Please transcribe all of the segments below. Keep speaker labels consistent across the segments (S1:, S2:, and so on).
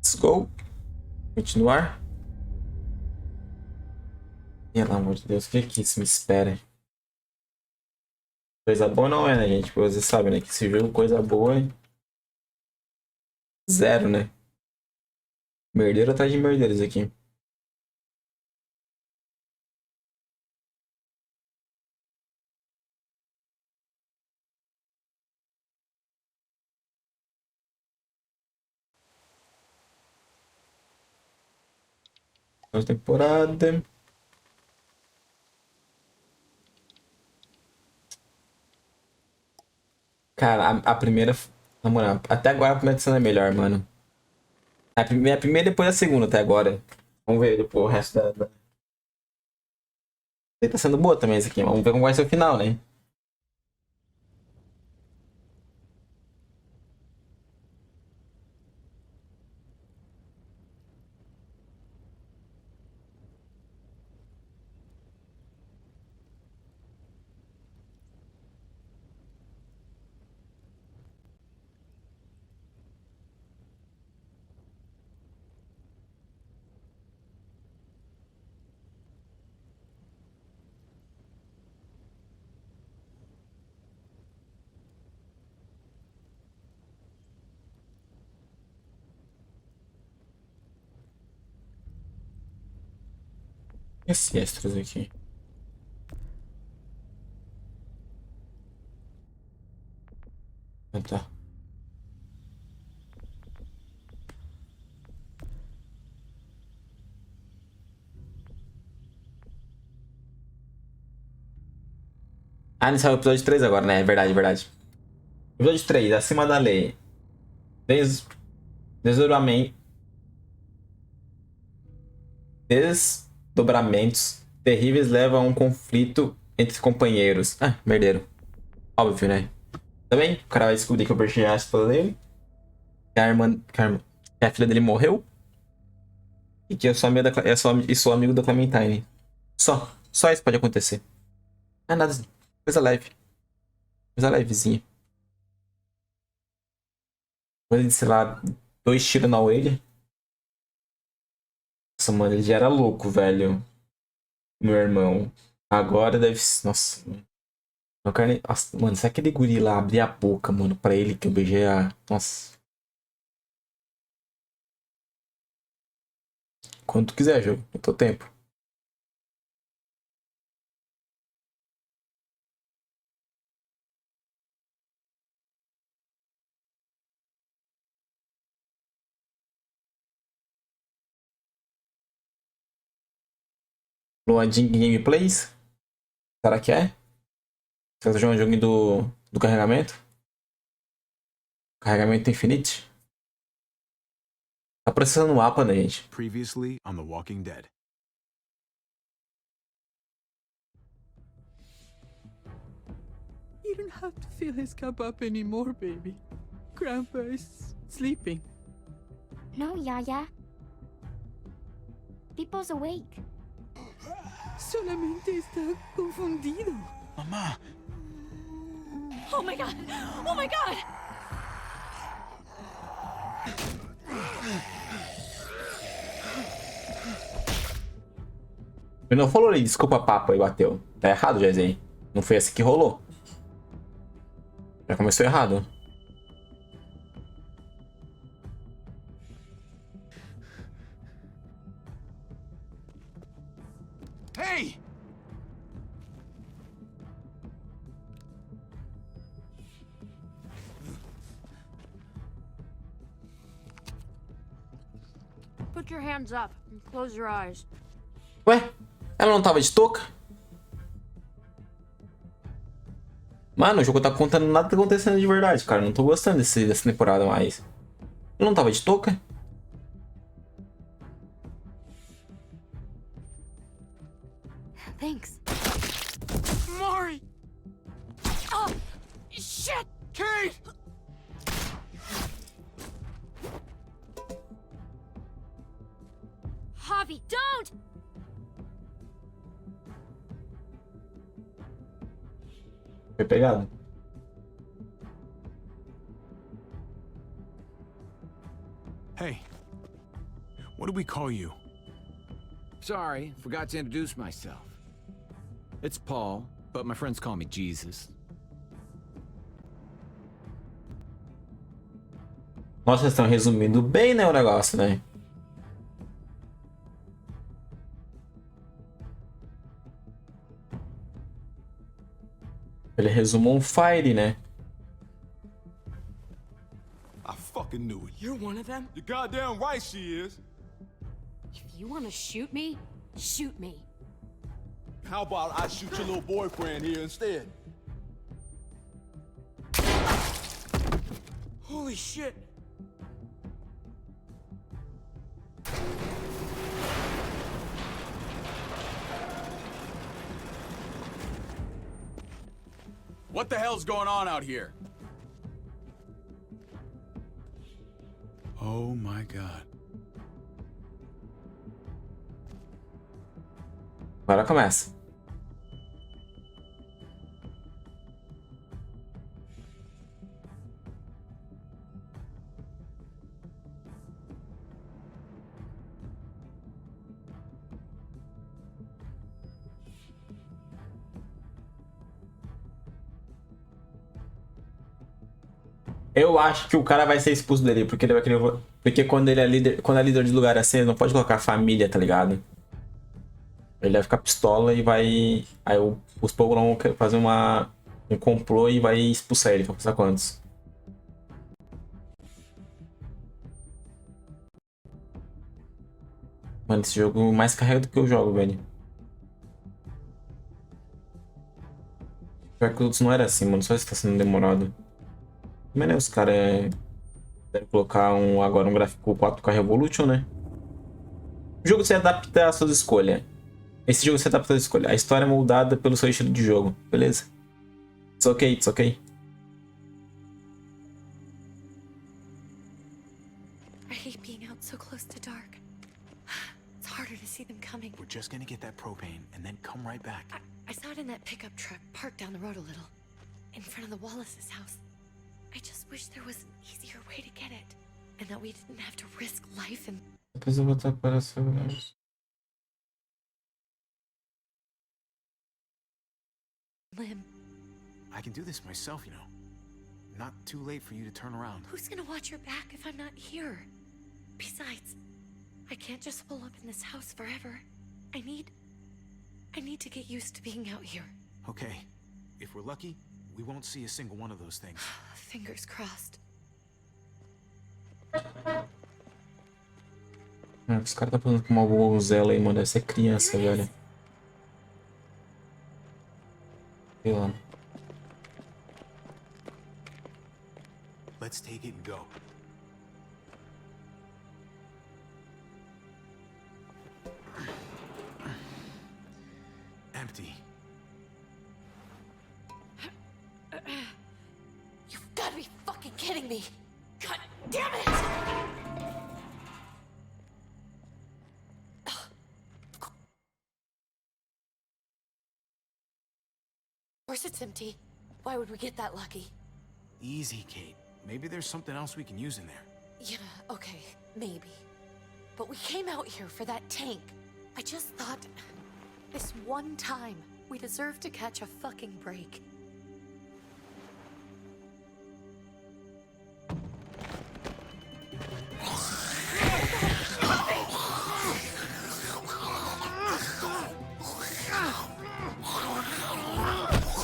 S1: Let's go. Continuar. Pelo amor de Deus, o que isso me espera? Coisa boa não é, né, gente? Porque você sabe, né? Que esse jogo, coisa boa é zero, né? Merdeiro atrás de merdeiros aqui. Nova temporada. Cara, a primeira. Na moral, até agora a primeira cena é melhor, mano. A primeira e depois a segunda até agora. Vamos ver depois o resto da. Tá sendo boa também esse aqui. Vamos ver como vai ser o final, né? Esse extras aqui. Ah, tá. Ah, nesse é o episódio 3 agora, né? É verdade, é verdade. Episódio 3, acima da lei. Desdobramento. Desdobramentos terríveis levam a um conflito entre companheiros. Ah, merdeiro. Óbvio, né? Também, o cara vai descobrir que eu perdi a esposa dele. Que a filha dele morreu. E que eu sou amigo e sou amigo da Clementine. Só isso pode acontecer. Ah, nada. Coisa leve. Coisa levezinha. Coisa de, sei lá, 2 tiros na orelha. Nossa, mano, ele já era louco, velho. Meu irmão. Agora deve ser. Nossa, mano. Eu quero Nossa, mano, se aquele guri lá abrir a boca, mano, pra ele que eu beijei a. Nossa. Quando tu quiser, jogo. Eu tô tempo. Loading Gameplays? Será que é? Será que é um jogo do carregamento? Carregamento infinite? Tá processando o mapa, né, gente?
S2: Previously on The Walking Dead.
S3: You don't have to fill his cup up anymore, baby. Grandpa is sleeping.
S4: No, Yaya. Pipo's awake.
S3: Solamente está confundido.
S2: Mama!
S4: Oh my god! Oh my god!
S1: Ele não falou ali, desculpa, papo, e bateu. Tá errado, Jaizen. Não foi assim que rolou. Já começou errado.
S2: Hey!
S4: Put your hands up and close your eyes.
S1: Ué? Ela não tava de touca? Mano, o jogo tá contando nada que tá acontecendo de verdade, cara. Não tô gostando dessa temporada mais. Ela não tava de touca?
S4: Thanks.
S2: Mari!
S4: Oh, shit!
S2: Kate!
S4: Javi, don't!
S1: Foi pegado.
S2: Hey, What do we call you?
S5: Sorry, forgot to introduce myself. It's Paul, but my friends call me Jesus.
S1: Nossa, eles estão resumindo bem, né, o negócio, né? Ele resumou um Fire, né?
S2: I fucking knew it.
S6: You're one of them?
S2: You're goddamn right she is.
S4: If you want to shoot me, shoot me.
S2: How about I shoot your little boyfriend here instead?
S6: Holy shit!
S2: What the hell's going on out here? Oh my god.
S1: Agora começa. Eu acho que o cara vai ser expulso dele, porque ele vai querer. Porque quando ele é líder, quando é líder de lugar assim, ele não pode colocar família, tá ligado? Ele vai ficar pistola e vai. Aí os povos vão fazer um complô e vai expulsar ele, pra pensar quantos. Mano, esse jogo mais carrega do que eu jogo, velho. Pior que os outros não era assim, mano. Só isso tá sendo demorado. Mas né, os caras devem colocar agora um gráfico 4K Revolution, né? O jogo se adapta às suas escolhas. Esse jogo se adapta às escolhas. A história é moldada pelo seu estilo de jogo, beleza? It's okay, it's okay.
S4: I hate being out so close to dark. It's harder to see them coming.
S2: We're just gonna get that propane and then come right back.
S4: I saw it in that pickup truck parked down the road a little, in front of the Wallace's house. I just wish there was an easier way to get it, and that we didn't have to risk life and
S1: Depois eu vou botar para
S4: limb.
S2: I can do this myself, you know. Not too late for you to turn around.
S4: Who's gonna watch your back if I'm not here? Besides, I can't just pull up in this house forever. I need to get used to being out here.
S2: Okay. If we're lucky, we won't see a single one of those things.
S4: Fingers crossed.
S1: Os caras tá falando com uma vovuzela aí, mano. Deve ser criança, velho. Sei lá.
S2: Let's take it and go. Empty.
S4: You've gotta be fucking kidding me! God damn it! Of course it's empty. Why would we get that lucky?
S2: Easy, Kate. Maybe there's something else we can use in there.
S4: Yeah, okay, maybe. But we came out here for that tank. I just thought, this one time, we deserve to catch a fucking break.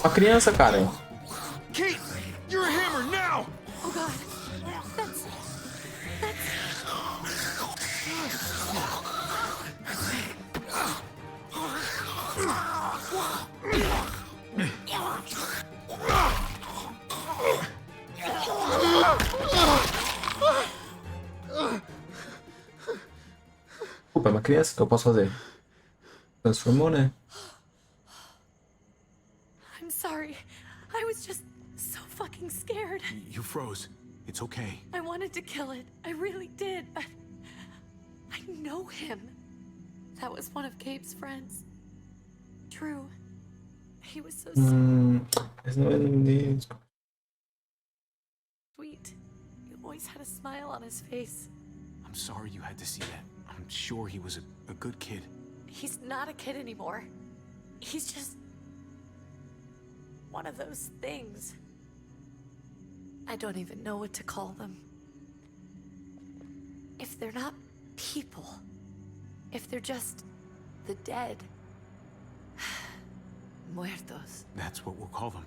S1: A criança, cara.
S2: Kate, you're a hammer now!
S4: Oh god, that's...
S1: Desculpa, é uma criança, o que eu posso fazer? Transformou, né?
S4: I'm sorry. I was just so fucking scared.
S2: You froze. It's okay.
S4: I wanted to kill it. I really did, but... I know him. That was one of Gabe's friends. Drew. He was so
S1: Esse não é o nome dele.
S4: sweet. He always had a smile on his face.
S2: I'm sorry you had to see that. I'm sure he was a good kid.
S4: He's not a kid anymore. He's just one of those things. I don't even know what to call them. If they're not people, if they're just the dead, muertos.
S2: That's what we'll call them.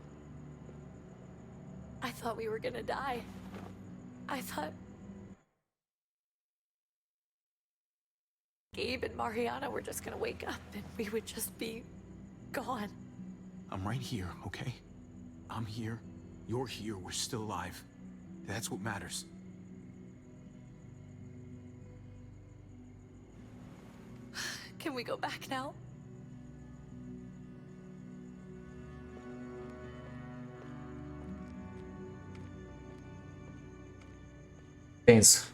S4: I thought we were gonna die. I thought Gabe and Mariana were just gonna wake up and we would just be gone.
S2: I'm right here, okay? I'm here. You're here. We're still alive. That's what matters.
S4: Can we go back now?
S1: Tenso.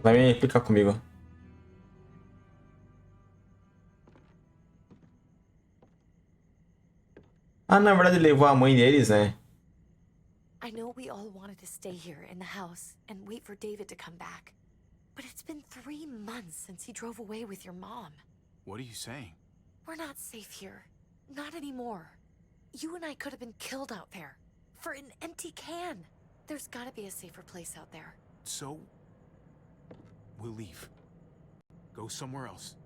S1: Vai me implicar comigo. Ah, na verdade ele levou a mãe deles, né?
S4: I know we all wanted to stay here in the house and wait for David to come back. But it's been 3 months since he drove away with your mom.
S2: What are you saying?
S4: We're not safe here. Not anymore. You and I could have been killed out there. For an empty can. There's gotta be a safer place out there.
S2: So, we'll leave. Go somewhere else.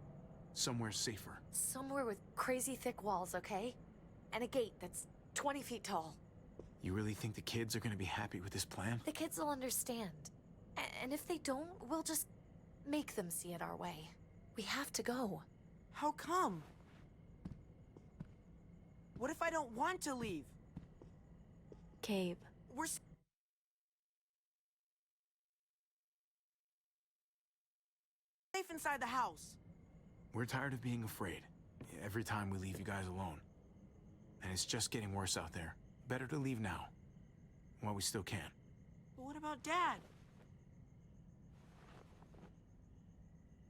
S2: Somewhere safer.
S4: Somewhere with crazy thick walls, okay? And a gate that's 20 feet tall.
S2: You really think the kids are gonna be happy with this plan?
S4: The kids will understand. And if they don't, we'll just make them see it our way. We have to go.
S6: How come? What if I don't want to leave?
S4: Gabe.
S6: We're safe inside the house.
S2: We're tired of being afraid. Every time we leave you guys alone. And it's just getting worse out there. Better to leave now. While we still can.
S6: But what about Dad?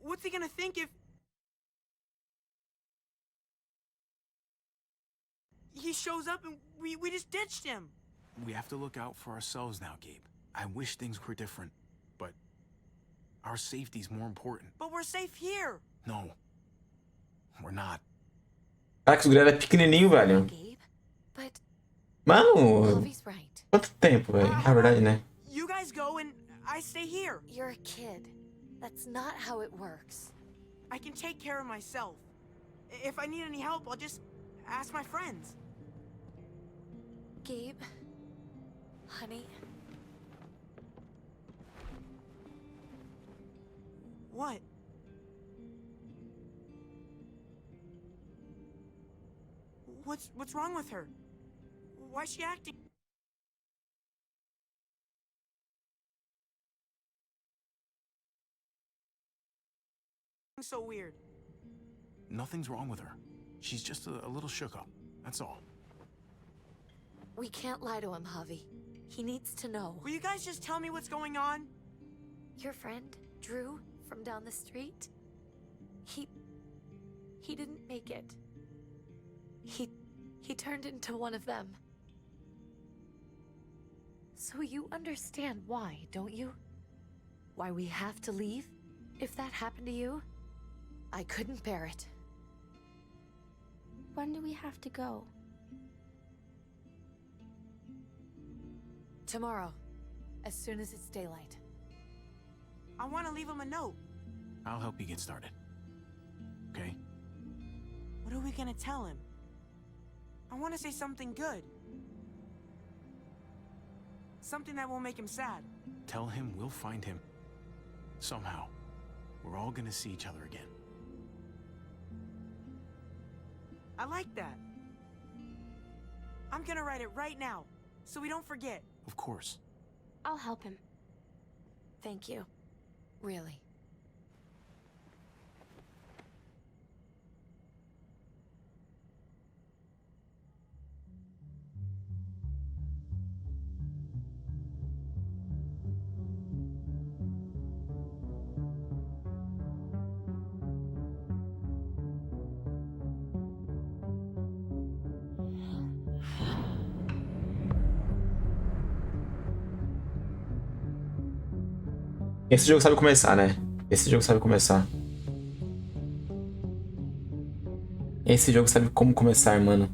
S6: What's he gonna think if he shows up and we just ditched him?
S2: We have to look out for ourselves now, Gabe. I wish things were different, but our safety's more important.
S6: But we're safe here.
S2: No, we're not.
S1: Caraca, esse guri era pequenininho, velho.
S4: Gabe. But
S1: Mano,
S4: Bobby's right.
S1: quanto tempo, velho? Na verdade, né?
S6: You guys go and I stay here.
S4: You're a kid. That's not how it works.
S6: I can take care of myself. If I need any help, I'll just ask my friends.
S4: Gabe. Honey.
S6: What? What's wrong with her? Why's she acting so weird?
S2: Nothing's wrong with her. She's just a little shook up. That's all.
S4: We can't lie to him, Javi. He needs to know.
S6: Will you guys just tell me what's going on?
S4: Your friend, Drew, from down the street? He didn't make it. He turned into one of them. So you understand why, don't you? Why we have to leave? If that happened to you, I couldn't bear it.
S7: When do we have to go?
S4: Tomorrow, as soon as it's daylight.
S6: I want to leave him a note.
S2: I'll help you get started. Okay?
S6: What are we gonna tell him? I want to say something good. Something that won't make him sad.
S2: Tell him we'll find him. Somehow. We're all gonna see each other again.
S6: I like that. I'm gonna write it right now, so we don't forget.
S2: Of course.
S7: I'll help him.
S4: Thank you. Really.
S1: Esse jogo sabe começar, né? Esse jogo sabe começar. Esse jogo sabe como começar, mano.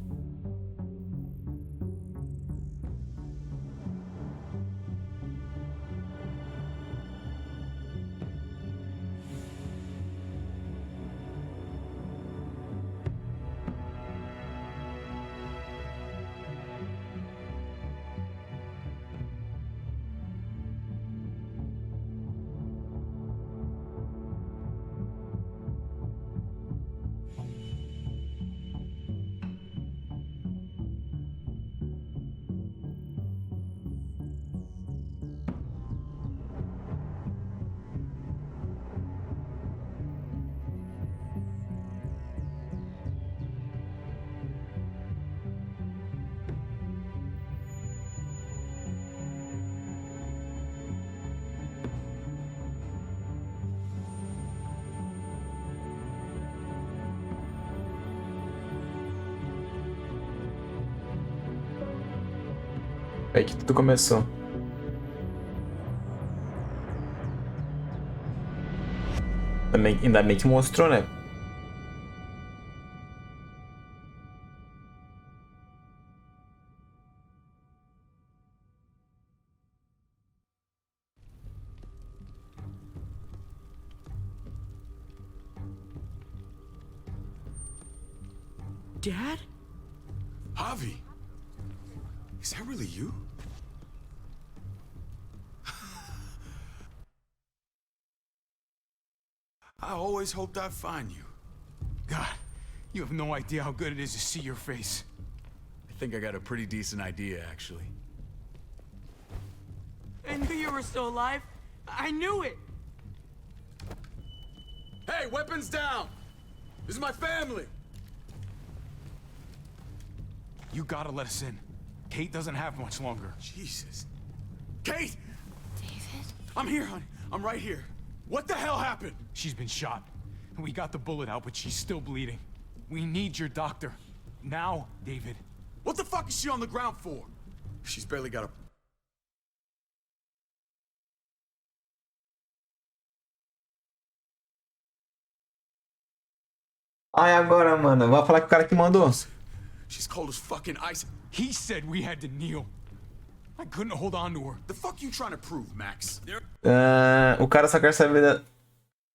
S1: Aí que tudo começou. Ainda bem que mostrou, né?
S6: Dad?
S2: Javi! Is that really you? I always hoped I'd find you.
S8: God, you have no idea how good it is to see your face.
S2: I think I got a pretty decent idea, actually.
S6: I knew you were still alive. I knew it.
S2: Hey, weapons down! This is my family!
S8: You gotta let us in. Kate doesn't have much longer.
S2: Jesus. Kate!
S4: David?
S2: I'm here, hon. I'm right here. What the hell happened?
S8: She's been shot. We got the bullet out, but she's still bleeding. We need your doctor. Now, David.
S2: What the fuck is she on the ground for? She's barely got a...
S1: Ai, agora, mano. Vai falar que o cara que mandou.
S2: She's cold as fucking ice.
S8: He said we had to kneel. I couldn't hold on to her.
S2: The fuck you trying to prove, Max?
S1: O cara só quer saber da...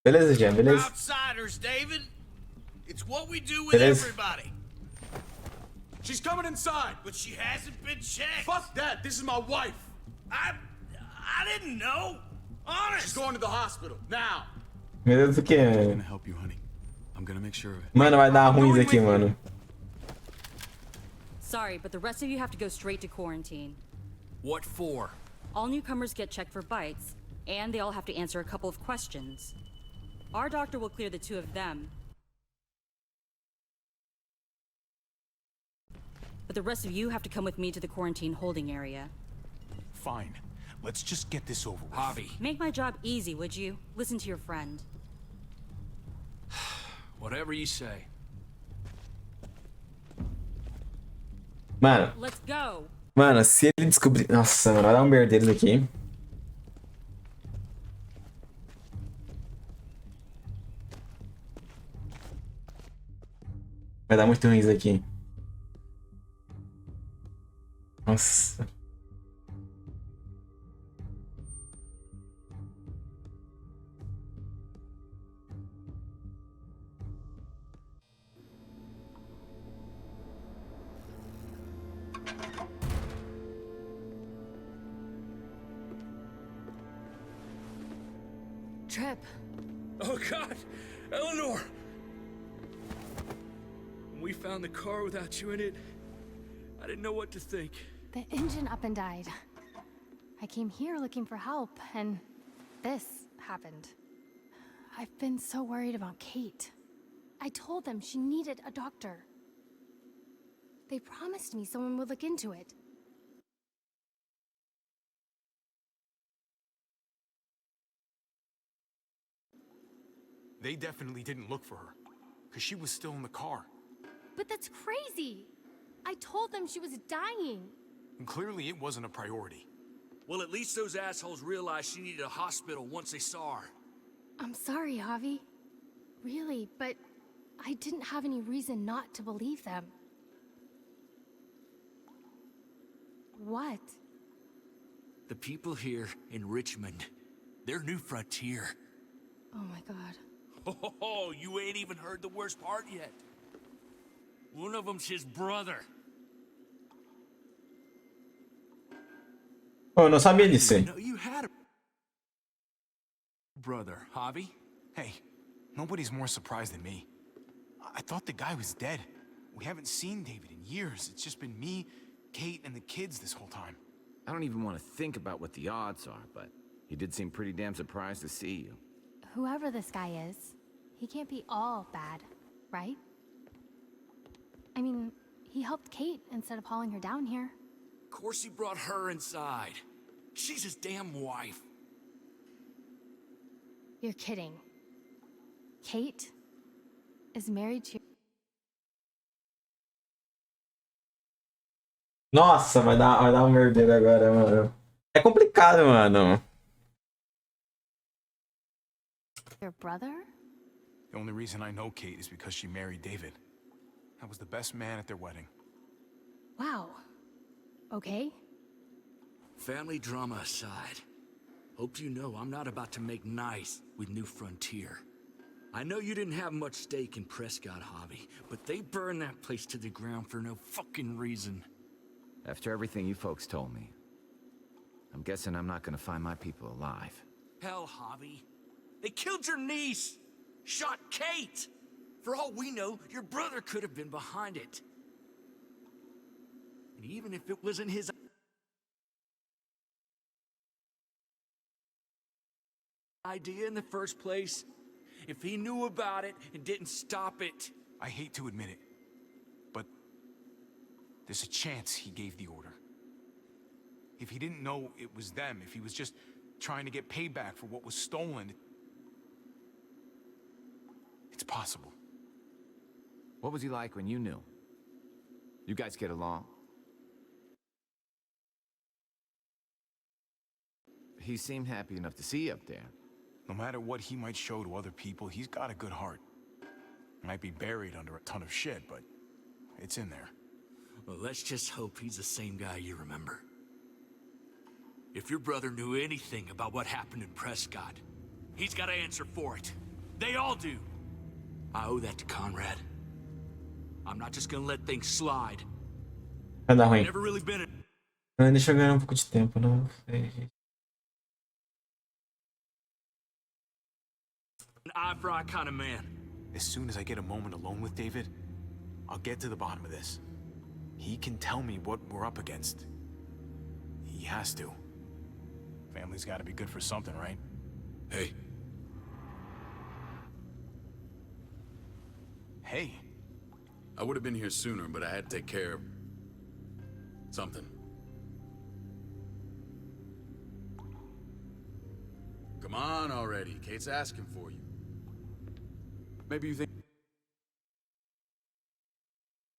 S1: Beleza, Jean, beleza?
S9: Outsiders, David. It's what we do with
S1: Beleza.
S9: everybody.
S2: She's coming inside.
S9: But she hasn't been checked.
S2: Fuck that. This is my wife.
S9: I didn't know. Honest.
S2: She's going to the hospital now.
S1: Meu Deus do que,
S2: I'm
S1: mano?
S2: gonna help you, honey. I'm gonna make sure of it.
S1: Mano, vai dar ruim isso aqui, mano.
S10: Sorry, but the rest of you have to go straight to quarantine.
S9: What for?
S10: All newcomers get checked for bites, and they all have to answer a couple of questions. Our doctor will clear the two of them. But the rest of you have to come with me to the quarantine holding area.
S8: Fine. Let's just get this over with.
S9: Javi.
S10: Make my job easy, would you? Listen to your friend.
S9: Whatever you say.
S1: Mano,
S10: Let's go!
S1: mano, se ele descobrir... Nossa, mano, vai dar um merda deles aqui. Vai dar muito ruim isso aqui. Nossa.
S4: Trip.
S9: Oh God, Eleanor! When we found the car without you in it, I didn't know what to think.
S7: The engine up and died. I came here looking for help, and this happened. I've been so worried about Kate. I told them she needed a doctor. They promised me someone would look into it.
S8: They definitely didn't look for her, because she was still in the car.
S7: But that's crazy! I told them she was dying.
S8: And clearly it wasn't a priority.
S9: Well, at least those assholes realized she needed a hospital once they saw her.
S7: I'm sorry, Javi. Really, but I didn't have any reason not to believe them. What?
S9: The people here in Richmond, their new frontier.
S7: Oh my god.
S9: Oh, you ain't even heard the worst part yet. One of them's his brother.
S1: Oh, eu não sabia disso aí.
S9: No, you had a brother, Javi.
S8: Hey, nobody's more surprised than me. I thought the guy was dead. We haven't seen David in years. It's just been me, Kate, and the kids this whole time.
S5: I don't even want to think about what the odds are, but he did seem pretty damn surprised to see you.
S7: Whoever this guy is, he can't be all bad, right? I mean, he helped Kate instead of hauling her down here.
S9: Of course he brought her inside. She's his damn wife.
S7: You're kidding. Kate is married to...
S1: Nossa, vai dar um merdeiro agora, mano. É complicado, mano.
S7: your brother?
S8: The only reason I know Kate is because she married David. I was the best man at their wedding.
S7: Wow. Okay.
S9: Family drama aside, hope you know I'm not about to make nice with New Frontier. I know you didn't have much stake in Prescott, Javi, but they burned that place to the ground for no fucking reason.
S5: After everything you folks told me, I'm guessing I'm not gonna find my people alive.
S9: Hell, Javi. They killed your niece! Shot Kate! For all we know, your brother could have been behind it. And even if it wasn't his idea in the first place, if he knew about it and didn't stop it...
S8: I hate to admit it, but there's a chance he gave the order. If he didn't know it was them, if he was just trying to get payback for what was stolen, it's possible.
S5: What was he like when you knew? You guys get along? He seemed happy enough to see you up there.
S8: No matter what he might show to other people, he's got a good heart. Might be buried under a ton of shit, but it's in there.
S9: Well, let's just hope he's the same guy you remember. If your brother knew anything about what happened in Prescott, he's got to answer for it. They all do. I owe that to Conrad. I'm not just gonna let things slide.
S1: Vai dar ruim.
S9: Never really been
S1: Deixa eu ganhar um pouco de tempo, não sei.
S9: an eye for eye kind of man.
S8: As soon as I get a moment alone with David, I'll get to the bottom of this. He can tell me what we're up against. He has to. Family's gotta be good for something, right?
S2: Hey,
S8: Hey,
S2: I would have been here sooner, but I had to take care of something. Come on already. Kate's asking for you. Maybe you think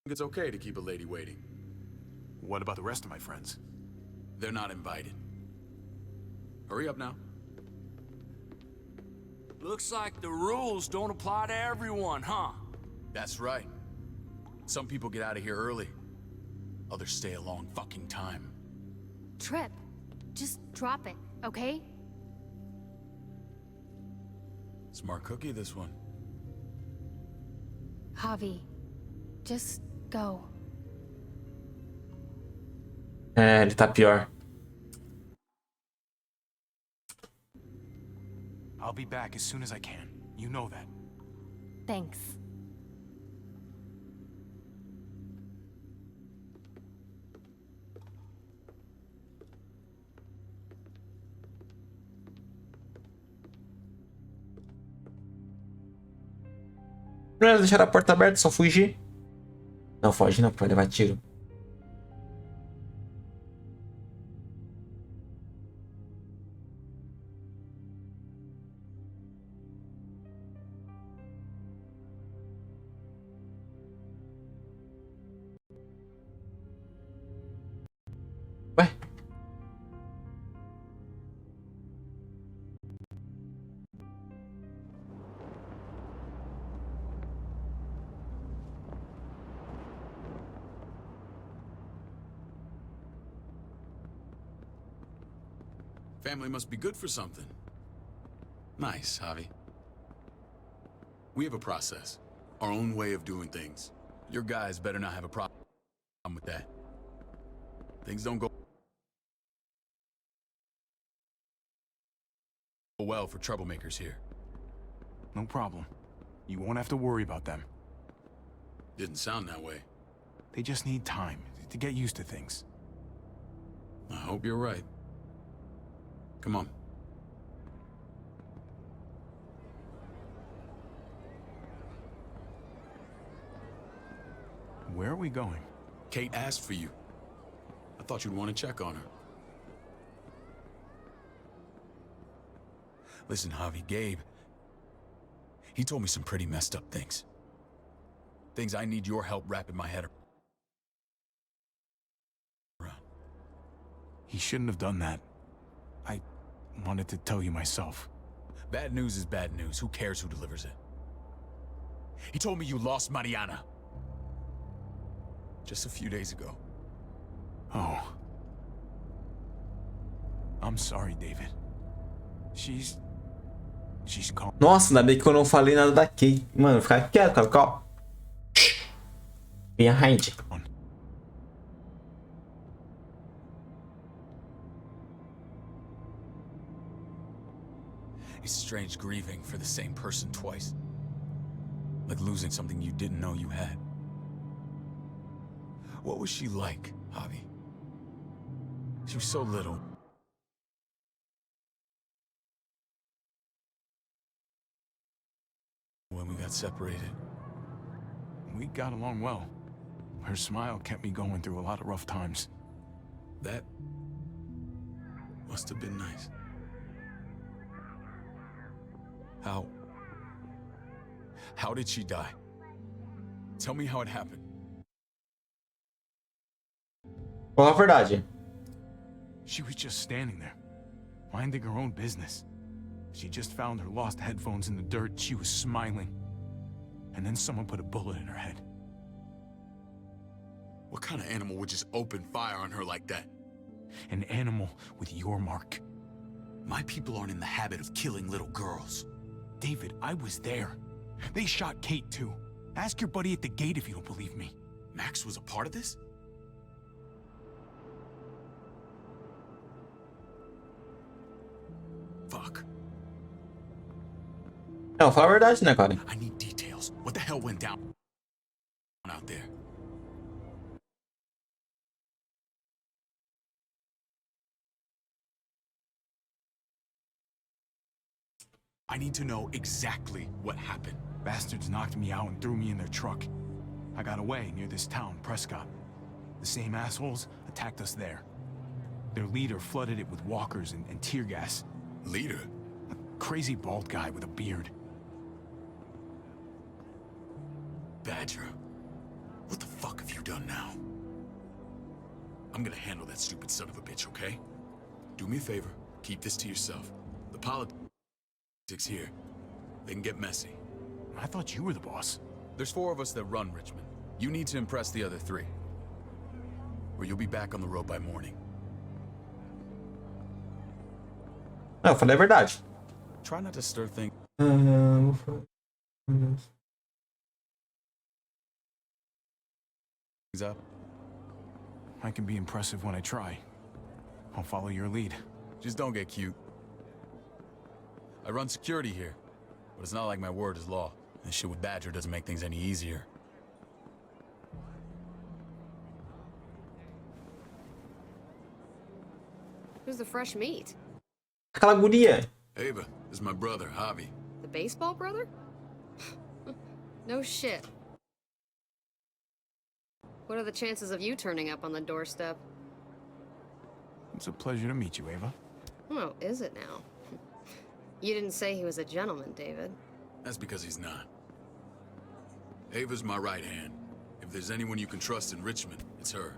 S2: it's okay to keep a lady waiting.
S8: what about the rest of my friends?
S2: They're not invited. Hurry up now.
S9: Looks like the rules don't apply to everyone, huh?
S2: That's right. Some people get out of here early. Others stay a long fucking time.
S7: Trip. Just drop it, okay?
S2: Smart cookie, this one.
S7: Javi, just go.
S1: É, ele tá pior.
S8: I'll be back as soon as I can. You know that.
S7: Thanks.
S1: Não era deixar a porta aberta, só fugir. Não, foge não, pode levar tiro. Ué?
S8: Family must be good for something. Nice, Javi. We have a process. Our own way of doing things. Your guys better not have a problem with that. Things don't go well for troublemakers here.
S2: No problem. You won't have to worry about them.
S8: Didn't sound that way.
S2: They just need time to get used to things.
S8: I hope you're right. Come on.
S2: Where are we going?
S8: Kate asked for you. I thought you'd want to check on her. Listen, Javi, Gabe, he told me some pretty messed up things. Things I need your help wrapping my head around.
S2: He shouldn't have done that. I wanted to tell you myself.
S8: Bad news is bad news. Who cares who delivers it? He told me you lost Mariana. Just a few days ago.
S2: Oh. I'm sorry, David. She's calm.
S1: Nossa, ainda bem que eu não falei nada da Kate. Mano, ficar quieto, cara. Calma. Behind.
S8: It's strange grieving for the same person twice. Like losing something you didn't know you had. What was she like, Javi? She was so little. When we got separated.
S2: We got along well. Her smile kept me going through a lot of rough times.
S8: That must have been nice. How did she die? Tell me how it happened.
S1: Fala a verdade.
S2: She was just standing there, minding her own business. She just found her lost headphones in the dirt. She was smiling. And then someone put a bullet in her head.
S8: What kind of animal would just open fire on her like that?
S2: An animal with your mark.
S8: My people aren't in the habit of killing little girls.
S2: David, I was there. They shot Kate too. Ask your buddy at the gate if you don't believe me.
S8: Max was a part of this? Fuck.
S1: Não, fala a verdade, né, cara?
S8: I need details. What the hell went down out there? I need to know exactly what happened.
S2: Bastards knocked me out and threw me in their truck. I got away near this town, Prescott. The same assholes attacked us there. Their leader flooded it with walkers and tear gas.
S8: Leader?
S2: A crazy bald guy with a beard.
S8: Badger, what the fuck have you done now? I'm gonna handle that stupid son of a bitch, okay? Do me a favor, keep this to yourself. The politics here, they can get messy.
S2: I thought you were the boss.
S8: There's 4 of us that run Richmond. You need to impress the other 3. Or you'll be back on the road by morning.
S1: Não, eu falei a verdade.
S8: Try not to stir things up.
S2: I can be impressive when I try. I'll follow your lead.
S8: Just don't get cute. I run security here, but it's not like my word is law. This shit with Badger doesn't make things any easier.
S11: Who's the fresh meat?
S1: Aquela guria.
S8: Ava, this is my brother, Javi.
S11: The baseball brother? No shit. What are the chances of you turning up on the doorstep?
S2: It's a pleasure to meet you, Ava.
S11: Oh, is it now? You didn't say he was a gentleman, David.
S8: That's because he's not. Ava's my right hand. If there's anyone you can trust in Richmond, it's her.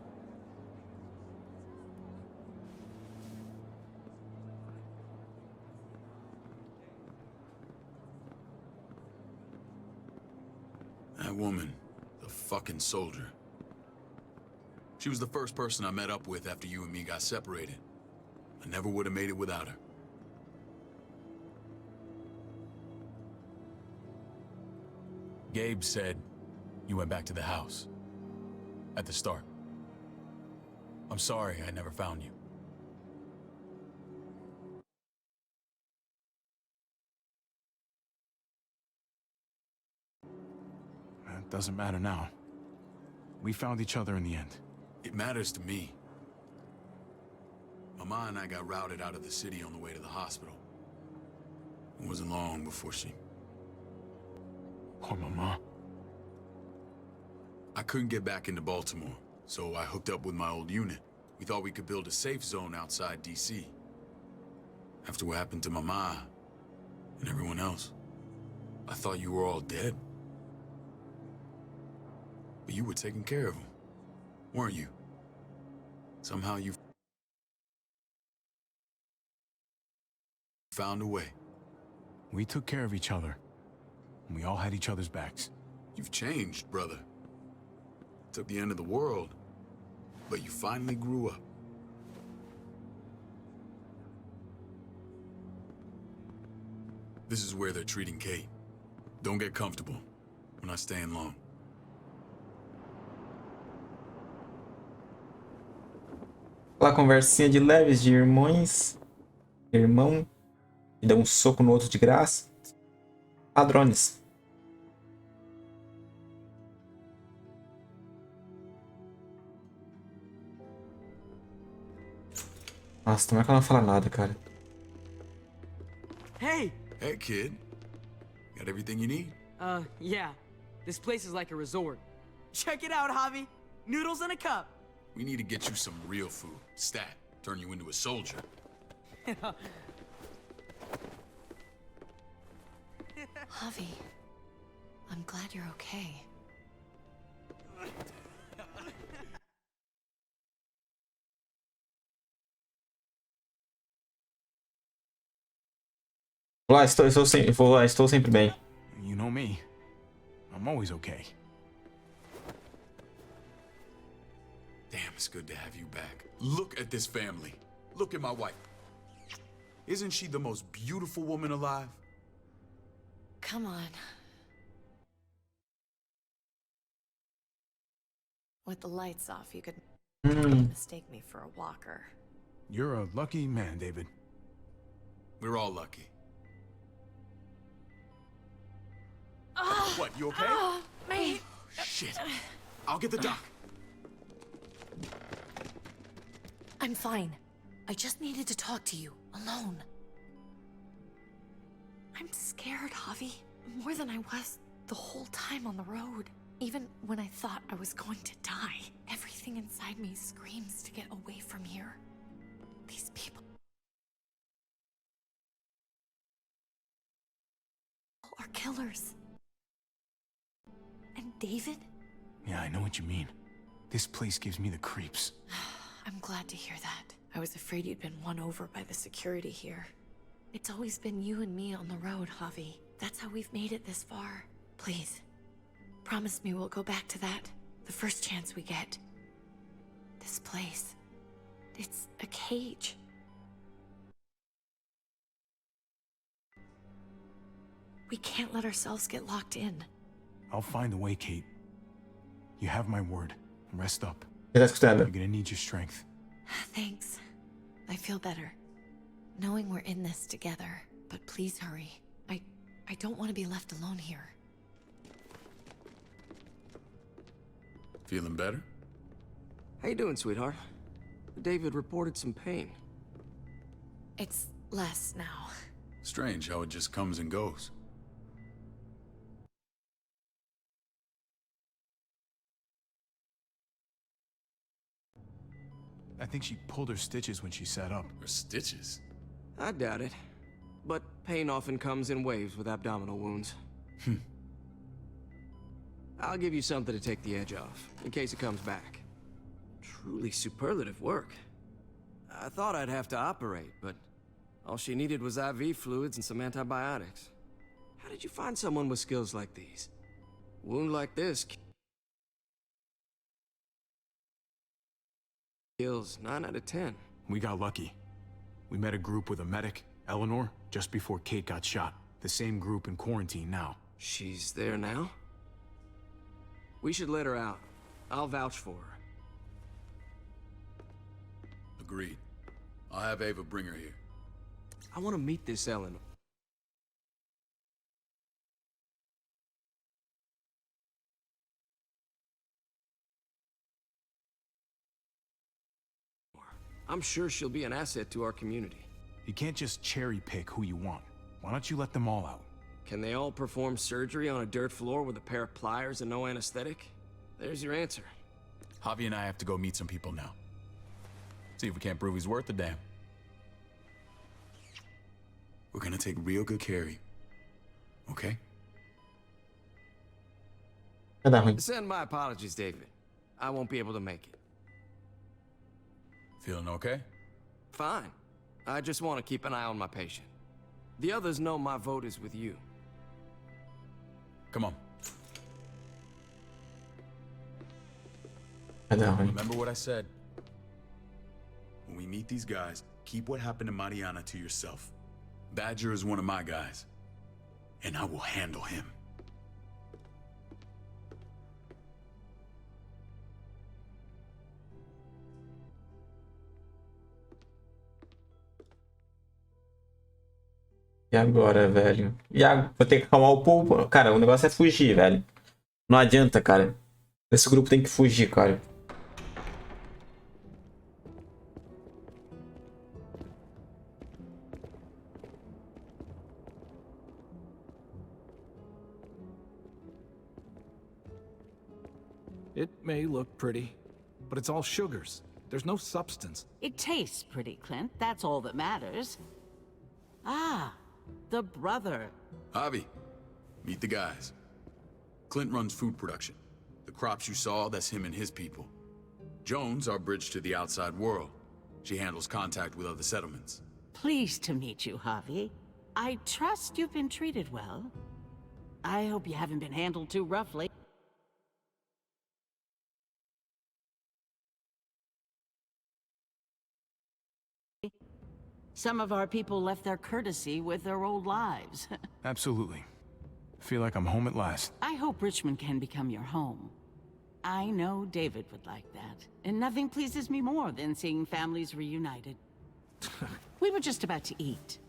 S8: That woman, the fucking soldier. She was the first person I met up with after you and me got separated.
S2: I never would have made it without her. Gabe said you went back to the house. At the start. I'm sorry I never found you. It doesn't matter now. We found each other in the end. It matters to me. Mama and I got routed out of the city on the way to the hospital. It wasn't long before she... Poor Mama. I couldn't get back into Baltimore, so I hooked up with my old unit. We thought we could build a safe zone outside D.C. After what happened to Mama and everyone else, I thought you were all dead. But you were taking care of them, weren't you? Somehow you found a way. We took care of each other, and we all had each other's backs. You've changed, brother. Took the end of the world, but you finally grew up. This is where they're treating Kate. Don't get comfortable. We're not staying long.
S1: Aquela conversinha de leves de irmãos. Irmão. E dá um soco no outro de graça. Padrões. Nossa, como é que ela não fala nada, cara?
S6: Hey!
S2: Hey, kid. Got everything you need?
S6: Yeah. This place is like a resort. Check it out, Javi. Noodles in a cup.
S2: We need to get you some real food. Stat. Turn you into a soldier.
S4: Javi, I'm glad you're okay.
S1: Lá, estou sempre bem.
S2: You know me. I'm always okay. Damn, it's good to have you back. Look at this family. Look at my wife. Isn't she the most beautiful woman alive?
S4: Come on. With the lights off, you could mistake me for a walker.
S2: You're a lucky man, David. We're all lucky. What, you okay?
S4: Mate.
S2: Shit. I'll get the doc.
S4: I'm fine. I just needed to talk to you, alone. I'm scared, Javi. More than I was the whole time on the road. Even when I thought I was going to die, everything inside me screams to get away from here. These people are killers. And David?
S2: Yeah, I know what you mean. This place gives me the creeps.
S4: I'm glad to hear that. I was afraid you'd been won over by the security here. It's always been you and me on the road, Javi. That's how we've made it this far. Please, promise me we'll go back to that the first chance we get. This place, it's a cage. We can't let ourselves get locked in.
S2: I'll find a way, Kate. You have my word. Rest up.
S1: Ele tá escutando.
S2: You're gonna need your strength.
S4: Thanks. I feel better. Knowing we're in this together. But please hurry. I don't want to be left alone here.
S2: Feeling better?
S12: How you doing, sweetheart? David reported some pain.
S4: It's less now.
S2: Strange how it just comes and goes. I think she pulled her stitches when she sat up. Her stitches?
S12: I doubt it. But pain often comes in waves with abdominal wounds. I'll give you something to take the edge off, in case it comes back. Truly superlative work. I thought I'd have to operate, but all she needed was IV fluids and some antibiotics. How did you find someone with skills like these? Wound like this kills 9 out of 10.
S2: We got lucky.
S8: We met a group with a medic, Eleanor, just before Kate got shot. The same group in quarantine now.
S12: She's there now? We should let her out. I'll vouch for her.
S2: Agreed. I'll have Ava bring her here.
S12: I want to meet this Eleanor. I'm sure she'll be an asset to our community.
S8: You can't just cherry pick who you want. Why don't you let them all out?
S12: Can they all perform surgery on a dirt floor with a pair of pliers and no anesthetic? There's your answer.
S2: Javi and I have to go meet some people now. See if we can't prove he's worth the damn. We're gonna take real good care of you. Okay?
S12: Send my apologies, David. I won't be able to make it.
S2: Feeling okay?
S12: Fine. I just want to keep an eye on my patient. The others know my vote is with you.
S2: Come on.
S1: Cadê a ruim?
S2: Remember what I said. When we meet these guys, keep what happened to Mariana to yourself. Badger is one of my guys, and I will handle him.
S1: E agora, velho? Vou ter que acalmar o povo. Cara, o negócio é fugir, velho. Não adianta, cara. Esse grupo tem que fugir, cara.
S5: It may look pretty, but it's all sugars. There's no substance.
S13: It tastes pretty, Clint. That's all that matters. Ah, the brother.
S2: Javi, meet the guys. Clint runs food production. The crops you saw, that's him and his people. Joan's our bridge to the outside world. She handles contact with other settlements.
S13: Pleased to meet you, Javi. I trust you've been treated well. I hope you haven't been handled too roughly. Some of our people left their courtesy with their old lives.
S8: Absolutely. Feel like I'm home at last.
S13: I hope Richmond can become your home. I know David would like that, and nothing pleases me more than seeing families reunited. We were just about to eat.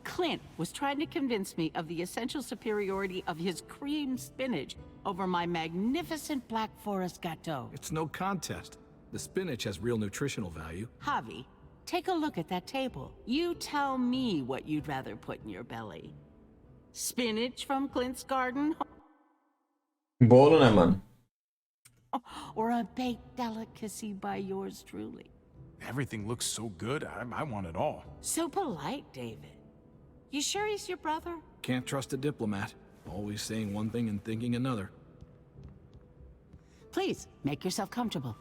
S13: Clint was trying to convince me of the essential superiority of his cream spinach over my magnificent Black Forest gâteau.
S5: It's no contest. The spinach has real nutritional value.
S13: Javi, take a look at that table. You tell me what you'd rather put in your belly. Spinach from Clint's garden?
S1: Bolo, né, mano?
S13: Or a baked delicacy by yours truly?
S8: Everything looks so good, I want it all.
S13: So polite, David. You sure he's your brother?
S5: Can't trust a diplomat. Always saying one thing and thinking another.
S13: Please, make yourself comfortable.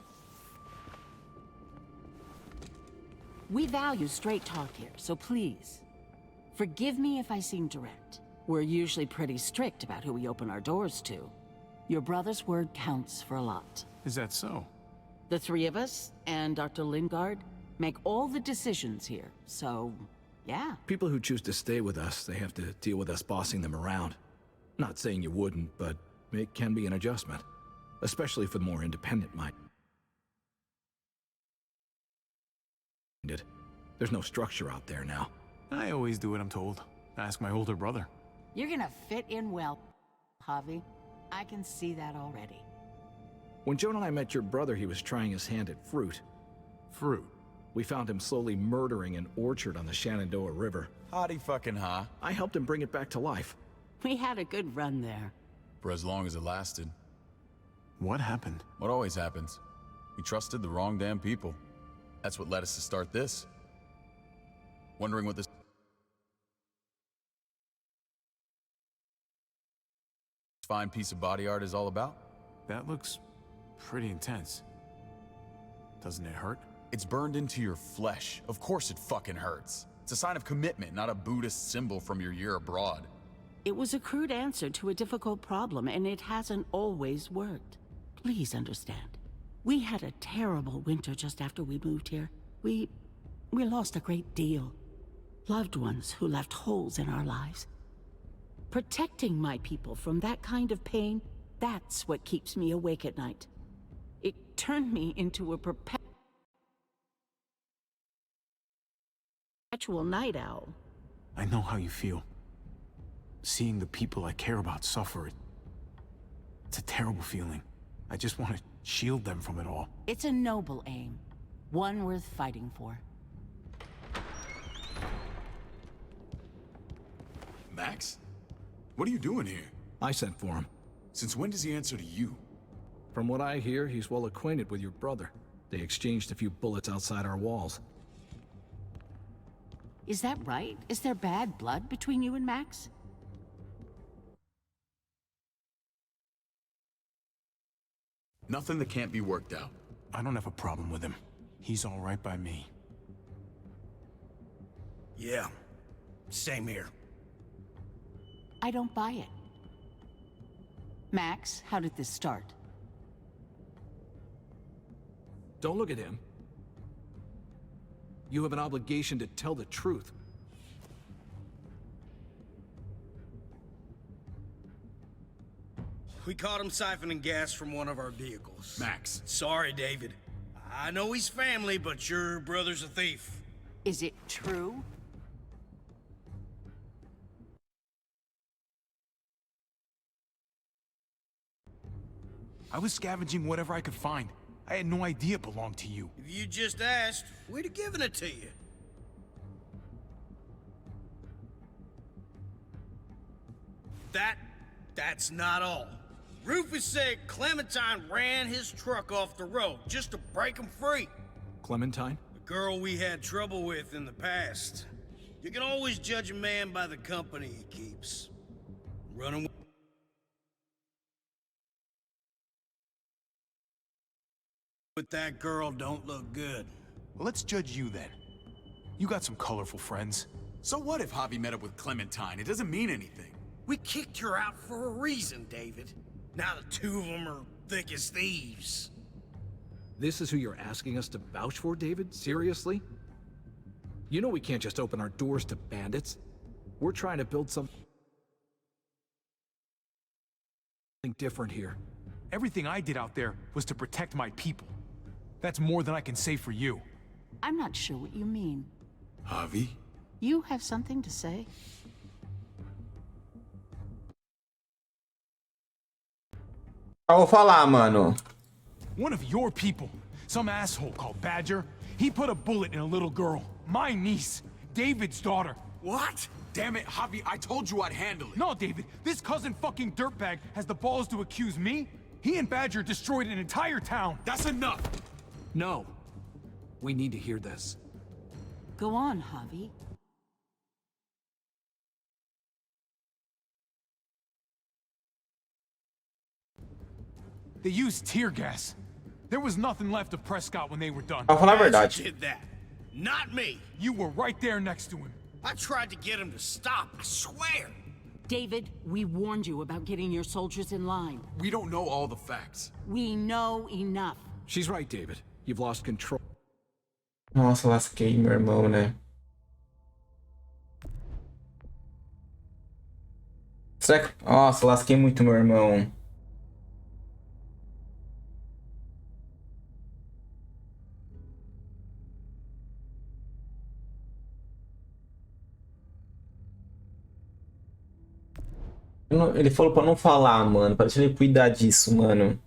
S13: We value straight talk here, so please, forgive me if I seem direct. We're usually pretty strict about who we open our doors to. Your brother's word counts for a lot.
S8: Is that so?
S13: The three of us, and Dr. Lingard, make all the decisions here, so, yeah.
S5: People who choose to stay with us, they have to deal with us bossing them around. Not saying you wouldn't, but it can be an adjustment. Especially for the more independent-minded. There's no structure out there now.
S8: I always do what I'm told. Ask my older brother.
S13: You're gonna fit in well, Javi. I can see that already.
S5: When Joan and I met your brother, he was trying his hand at fruit.
S8: Fruit?
S5: We found him slowly murdering an orchard on the Shenandoah River.
S2: Howdy fucking ha.
S5: I helped him bring it back to life.
S13: We had a good run there.
S2: For as long as it lasted.
S8: What happened?
S2: What always happens. We trusted the wrong damn people. That's what led us to start this. Wondering what this fine piece of body art is all about?
S8: That looks pretty intense. Doesn't it hurt?
S2: It's burned into your flesh. Of course it fucking hurts. It's a sign of commitment, not a Buddhist symbol from your year abroad.
S13: It was a crude answer to a difficult problem, and it hasn't always worked. Please understand. We had a terrible winter just after we moved here. We lost a great deal. Loved ones who left holes in our lives. Protecting my people from that kind of pain, that's what keeps me awake at night. It turned me into a perpetual night owl.
S8: I know how you feel. Seeing the people I care about suffer, it's a terrible feeling. I just want to shield them from it all.
S13: It's a noble aim. One worth fighting for.
S2: Max? What are you doing here?
S5: I sent for him.
S2: Since when does he answer to you?
S5: From what I hear, he's well acquainted with your brother. They exchanged a few bullets outside our walls.
S13: Is that right? Is there bad blood between you and Max?
S2: Nothing that can't be worked out.
S8: I don't have a problem with him. He's all right by me.
S14: Yeah, same here.
S13: I don't buy it. Max, how did this start?
S5: Don't look at him. You have an obligation to tell the truth.
S14: We caught him siphoning gas from one of our vehicles.
S2: Max.
S14: Sorry, David. I know he's family, but your brother's a thief.
S13: Is it true?
S8: I was scavenging whatever I could find. I had no idea it belonged to you.
S14: If you just asked, we'd have given it to you. That's not all. Rufus said Clementine ran his truck off the road just to break him free.
S5: Clementine?
S14: The girl we had trouble with in the past. You can always judge a man by the company he keeps. Running with that girl don't look good.
S8: Well, let's judge you then. You got some colorful friends.
S2: So what if Javi met up with Clementine? It doesn't mean anything.
S14: We kicked her out for a reason, David. Now the two of them are thick as thieves.
S5: This is who you're asking us to vouch for, David? Seriously? You know we can't just open our doors to bandits. We're trying to build something different here.
S8: Everything I did out there was to protect my people. That's more than I can say for you.
S13: I'm not sure what you mean.
S2: Javi?
S13: You have something to say?
S1: Eu vou falar, mano.
S8: One of your people, some asshole called Badger, he put a bullet in a little girl, my niece, David's daughter.
S2: What? Damn it, Javi, I told you I'd handle it.
S8: No, David, this cousin fucking dirtbag has the balls to accuse me? He and Badger destroyed an entire town.
S2: That's enough!
S5: No. We need to hear this.
S13: Go on, Javi.
S8: They used tear gas. There was nothing left of Prescott when they were done.
S1: I'll falar a
S14: Badger
S1: verdade.
S14: did that. Not me.
S8: You were right there next to him.
S14: I tried to get him to stop, I swear.
S13: David, we warned you about getting your soldiers in line.
S2: We don't know all the facts.
S13: We know enough.
S5: She's right, David. You've lost control.
S1: Nossa, lasquei, meu irmão, né? Será que... Nossa, lasquei muito, meu irmão. Ele falou pra não falar, mano. Pra deixar ele cuidar disso, mano.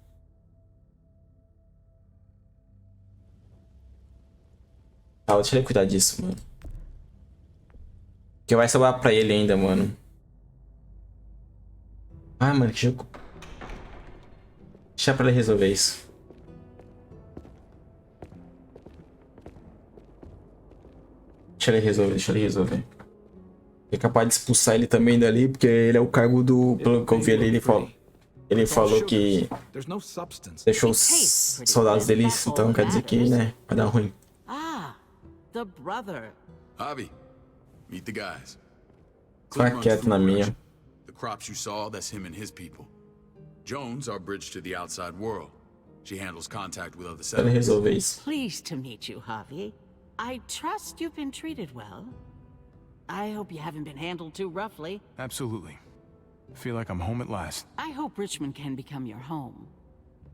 S1: Tá, deixa ele cuidar disso, mano. Porque vai sobrar pra ele ainda, mano. Ah, mano, que jogo. Deixa pra ele resolver isso. Deixa ele resolver. É capaz de expulsar ele também dali, porque ele é o cargo do... Pelo que eu vi ali, ele falou que deixou os soldados dele, então quer dizer que, né, vai dar ruim.
S13: Ah, the brother.
S2: Javi, meet the guys.
S1: Fica quieto na minha.
S2: The crops you saw, that's him and his people. Jones, our bridge to the outside world. She handles contact with other
S1: Deixa ele
S2: settlers.
S1: resolver isso.
S13: Pleased to meet you, Javi. I trust you've been treated well. I hope you haven't been handled too roughly.
S8: Absolutely. Feel like I'm home at last.
S13: I hope Richmond can become your home.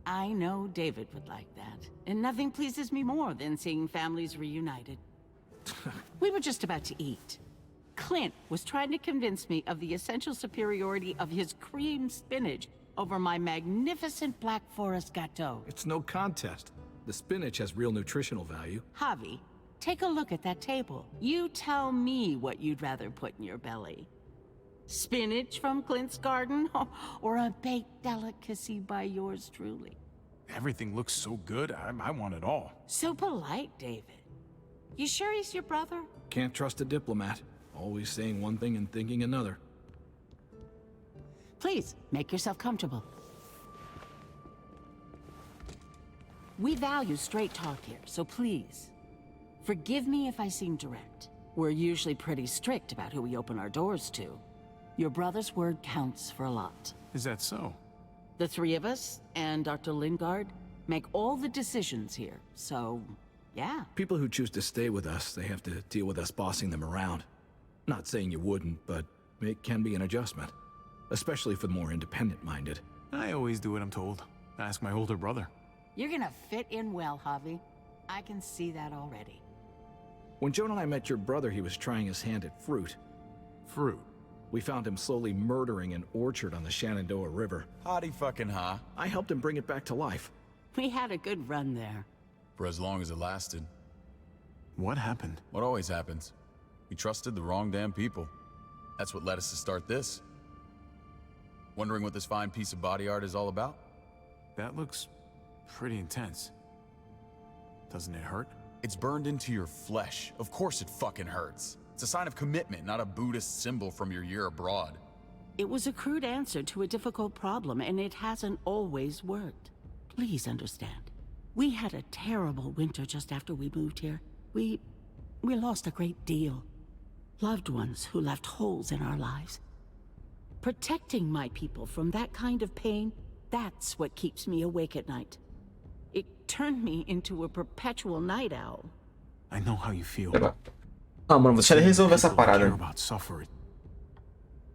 S13: I know David would like that, and nothing pleases me more than seeing families reunited. We were just about to eat. Clint was trying to convince me of the essential superiority of his cream spinach over my magnificent Black Forest gâteau.
S5: It's no contest. The spinach has real nutritional value.
S13: Javi, take a look at that table. You tell me what you'd rather put in your belly. Spinach from Clint's garden, or a baked delicacy by yours truly?
S8: Everything looks so good, I want it all.
S13: So polite, David. You sure he's your brother?
S5: Can't trust a diplomat. Always saying one thing and thinking another.
S13: Please, make yourself comfortable. We value straight talk here, so please, forgive me if I seem direct. We're usually pretty strict about who we open our doors to. Your brother's word counts for a lot.
S8: Is that so?
S13: The three of us, and Dr. Lingard, make all the decisions here, so, yeah.
S5: People who choose to stay with us, they have to deal with us bossing them around. Not saying you wouldn't, but it can be an adjustment. Especially for the more independent-minded.
S8: I always do what I'm told. Ask my older brother.
S13: You're gonna fit in well, Javi. I can see that already.
S5: When Joan and I met your brother, he was trying his hand at fruit.
S8: Fruit?
S5: We found him slowly murdering an orchard on the Shenandoah River.
S2: Howdy fucking ha.
S5: I helped him bring it back to life.
S13: We had a good run there.
S2: For as long as it lasted.
S8: What happened?
S2: What always happens. We trusted the wrong damn people. That's what led us to start this. Wondering what this fine piece of body art is all about?
S8: That looks pretty intense. Doesn't it hurt?
S2: It's burned into your flesh. Of course it fucking hurts. It's a sign of commitment, not a Buddhist symbol from your year abroad.
S13: It was a crude answer to a difficult problem, and it hasn't always worked. Please understand. We had a terrible winter just after we moved here. We lost a great deal. Loved ones who left holes in our lives. Protecting my people from that kind of pain, that's what keeps me awake at night. It turned me into a perpetual night owl.
S8: I know how you feel.
S1: Ah, mano, deixa ele resolver essa
S8: People care
S1: parada.
S8: about suffer.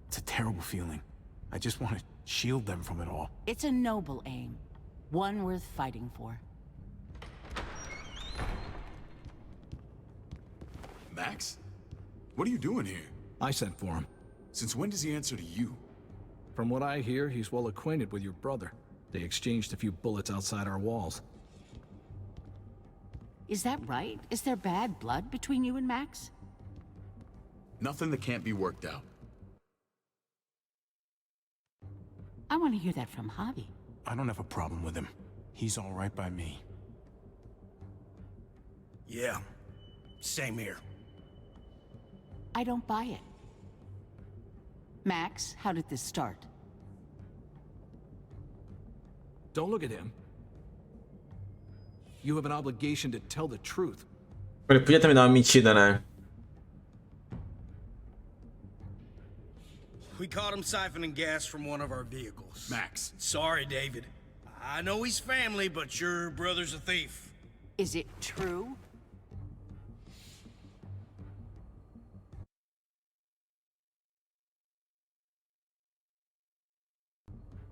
S8: It's a terrible feeling. I just want to shield them from it all.
S13: It's a noble aim. One worth fighting for.
S2: Max? What are you doing here?
S5: I sent for him.
S2: Since when does he answer to you?
S5: From what I hear, he's well acquainted with your brother. They exchanged a few bullets outside our walls.
S13: Is that right? Is there bad blood between you and Max?
S2: Nothing that can't be worked out.
S13: I want to hear that from Javi.
S8: I don't have a problem with him. He's all right by me.
S14: Yeah, same here.
S13: I don't buy it. Max, how did this start?
S5: Don't look at him. You have an obligation to tell the truth.
S1: Ele podia também dar uma mentira, né?
S14: We caught him siphoning gas from one of our vehicles.
S2: Max.
S14: Sorry, David. I know he's family, but your brother's a thief.
S13: Is it true?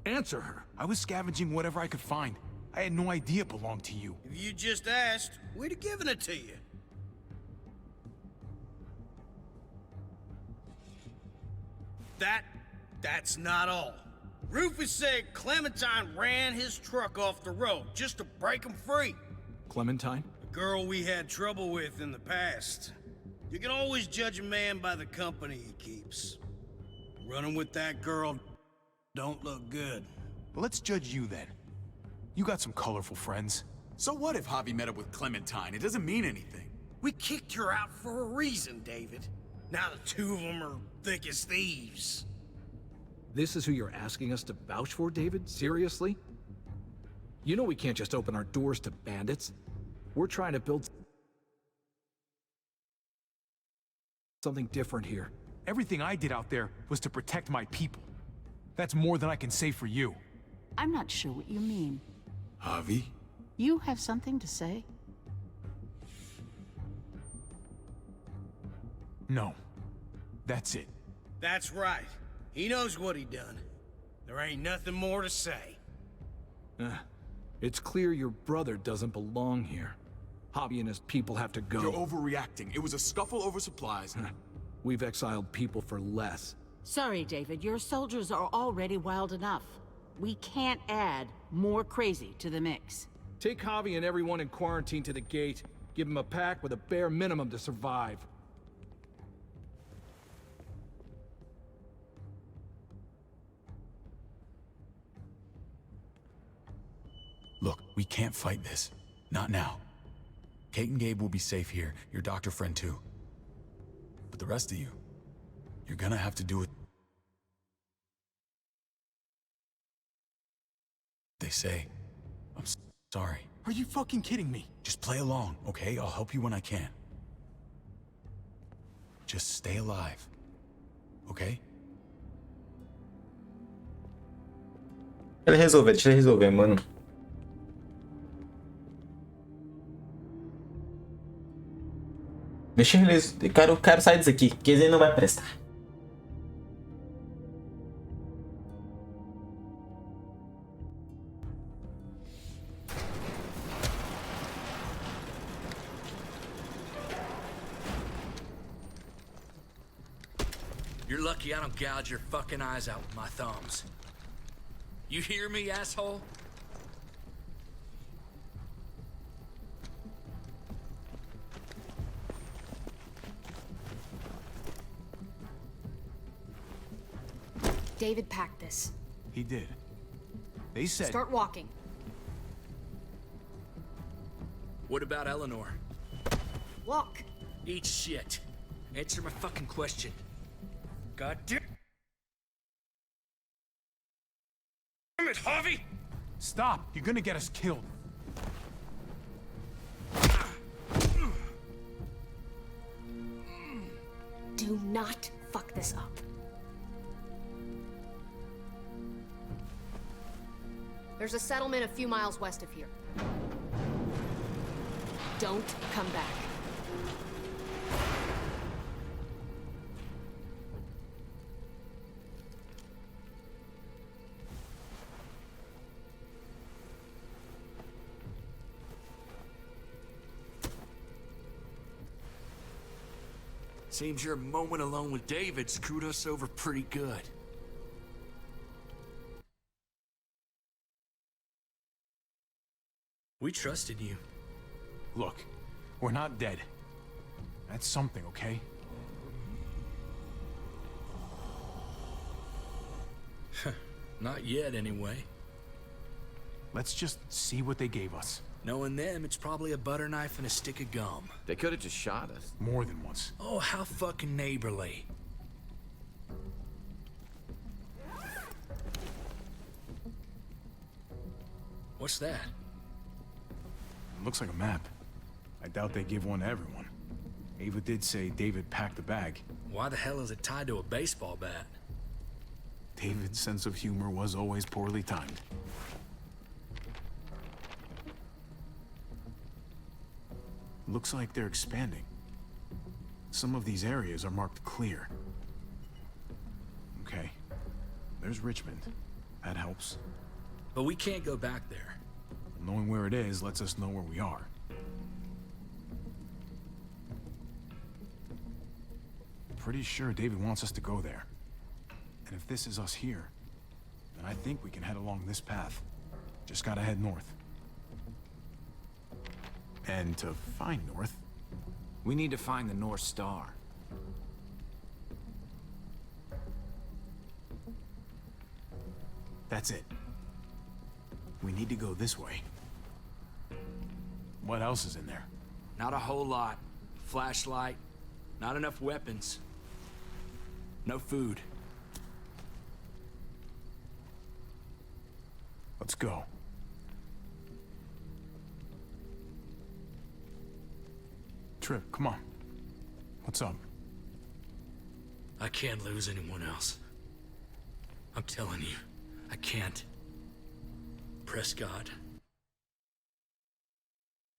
S8: Answer her. I was scavenging whatever I could find. I had no idea it belonged to you.
S14: If you just asked, we'd have given it to you. That's not all. Rufus said Clementine ran his truck off the road just to break him free.
S5: Clementine?
S14: A girl we had trouble with in the past. You can always judge a man by the company he keeps. Running with that girl don't look good.
S8: But let's judge you then. You got some colorful friends.
S2: So what if Javi met up with Clementine? It doesn't mean anything.
S14: We kicked her out for a reason, David. Now the two of them are thick as thieves.
S5: This is who you're asking us to vouch for, David? Seriously? You know we can't just open our doors to bandits. We're trying to build something different here.
S8: Everything I did out there was to protect my people. That's more than I can say for you.
S13: I'm not sure what you mean.
S2: Javi?
S13: You have something to say?
S8: No. That's it.
S14: That's right. He knows what he done. There ain't nothing more to say.
S5: It's clear your brother doesn't belong here. Javi and his people have to go.
S2: You're overreacting. It was a scuffle over supplies.
S5: We've exiled people for less.
S13: Sorry, David. Your soldiers are already wild enough. We can't add more crazy to the mix.
S5: Take Javi and everyone in quarantine to the gate. Give them a pack with a bare minimum to survive.
S2: Look, we can't fight this. Not now. Kate and Gabe will be safe here, your doctor friend too. But the rest of you, you're gonna have to do it. They say, I'm sorry.
S8: Are you fucking kidding me?
S2: Just play along, okay? I'll help you when I can. Just stay alive, okay?
S1: Deixa ele resolver, mano. Deixa ele... Quero sair disso aqui, porque ele não vai prestar.
S9: You're lucky I don't gouge your fucking eyes out with my thumbs. You hear me, asshole?
S11: David packed this.
S8: He did. They said...
S11: Start walking.
S9: What about Eleanor?
S11: Walk.
S9: Eat shit. Answer my fucking question. God damn it, Javi!
S8: Stop! You're gonna get us killed.
S11: Do not fuck this up. There's a settlement a few miles west of here. Don't come back.
S9: Seems your moment alone with David screwed us over pretty good. We trusted you.
S8: Look, we're not dead. That's something, okay?
S9: Not yet, anyway.
S8: Let's just see what they gave us.
S9: Knowing them, it's probably a butter knife and a stick of gum.
S12: They could have just shot us.
S8: More than once.
S9: Oh, how fucking neighborly. What's that?
S8: Looks like a map. I doubt they give one to everyone. Ava did say David packed the bag.
S9: Why the hell is it tied to a baseball bat?
S8: David's sense of humor was always poorly timed. Looks like they're expanding. Some of these areas are marked clear. Okay. There's Richmond. That helps.
S9: But we can't go back there.
S8: Knowing where it is lets us know where we are. Pretty sure David wants us to go there. And if this is us here, then I think we can head along this path. Just gotta head north. And to find north...
S5: We need to find the North Star.
S8: That's it. We need to go this way. What else is in there?
S9: Not a whole lot. Flashlight. Not enough weapons. No food.
S8: Let's go. Trip, come on. What's up?
S9: I can't lose anyone else. I'm telling you, I can't. Prescott.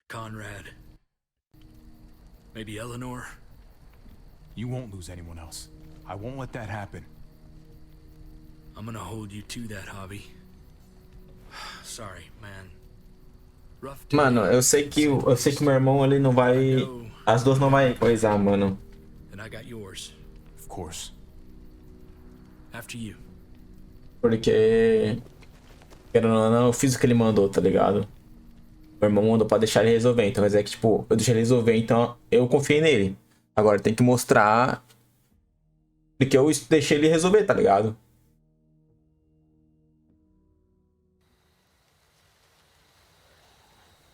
S9: Conrad. Maybe Eleanor.
S8: You won't lose anyone else. I won't let that happen.
S9: I'm gonna hold you to that, Javi. Sorry, man. Rough day.
S1: Mano, eu sei que meu irmão ele não vai, as duas não vai coisar, mano.
S9: And I got yours.
S8: Of course.
S9: After you.
S1: Porque querendo ou não, eu fiz o que ele mandou, tá ligado? Meu irmão mandou pra deixar ele resolver, então mas é que tipo, eu deixei ele resolver, então eu confiei nele. Agora tem que mostrar que eu deixei ele resolver, tá ligado?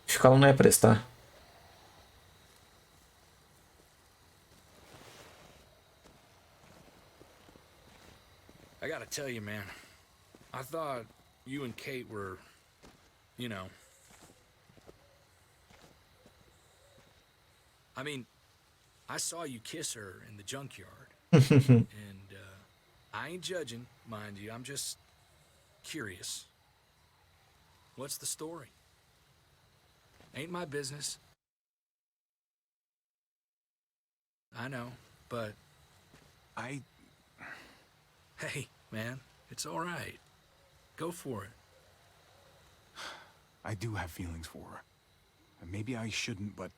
S1: Ficar não é prestar.
S9: I gotta tell you, man. I thought you and Kate were, you know. I mean, I saw you kiss her in the junkyard. And I ain't judging, mind you. I'm just curious. What's the story? Ain't my business. I know, but... Hey, man, it's all right. Go for it.
S8: I do have feelings for her. And maybe I shouldn't, but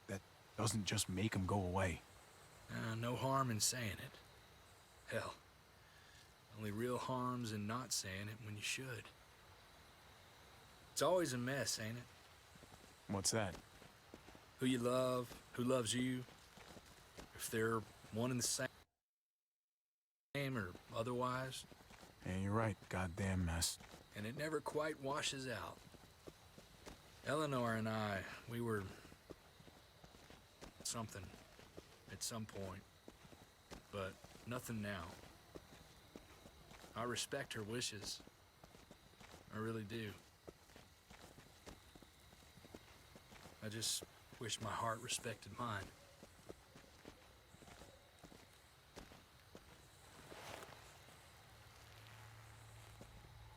S8: that doesn't just make them go away.
S9: No harm in saying it. Hell, only real harm's in not saying it when you should. It's always a mess, ain't it?
S8: What's that?
S9: Who you love, who loves you, if they're one and the same or otherwise.
S8: Yeah, you're right. Goddamn mess.
S9: And it never quite washes out. Eleanor and I, we were something at some point, but nothing now. I respect her wishes. I really do. I just wish my heart respected mine.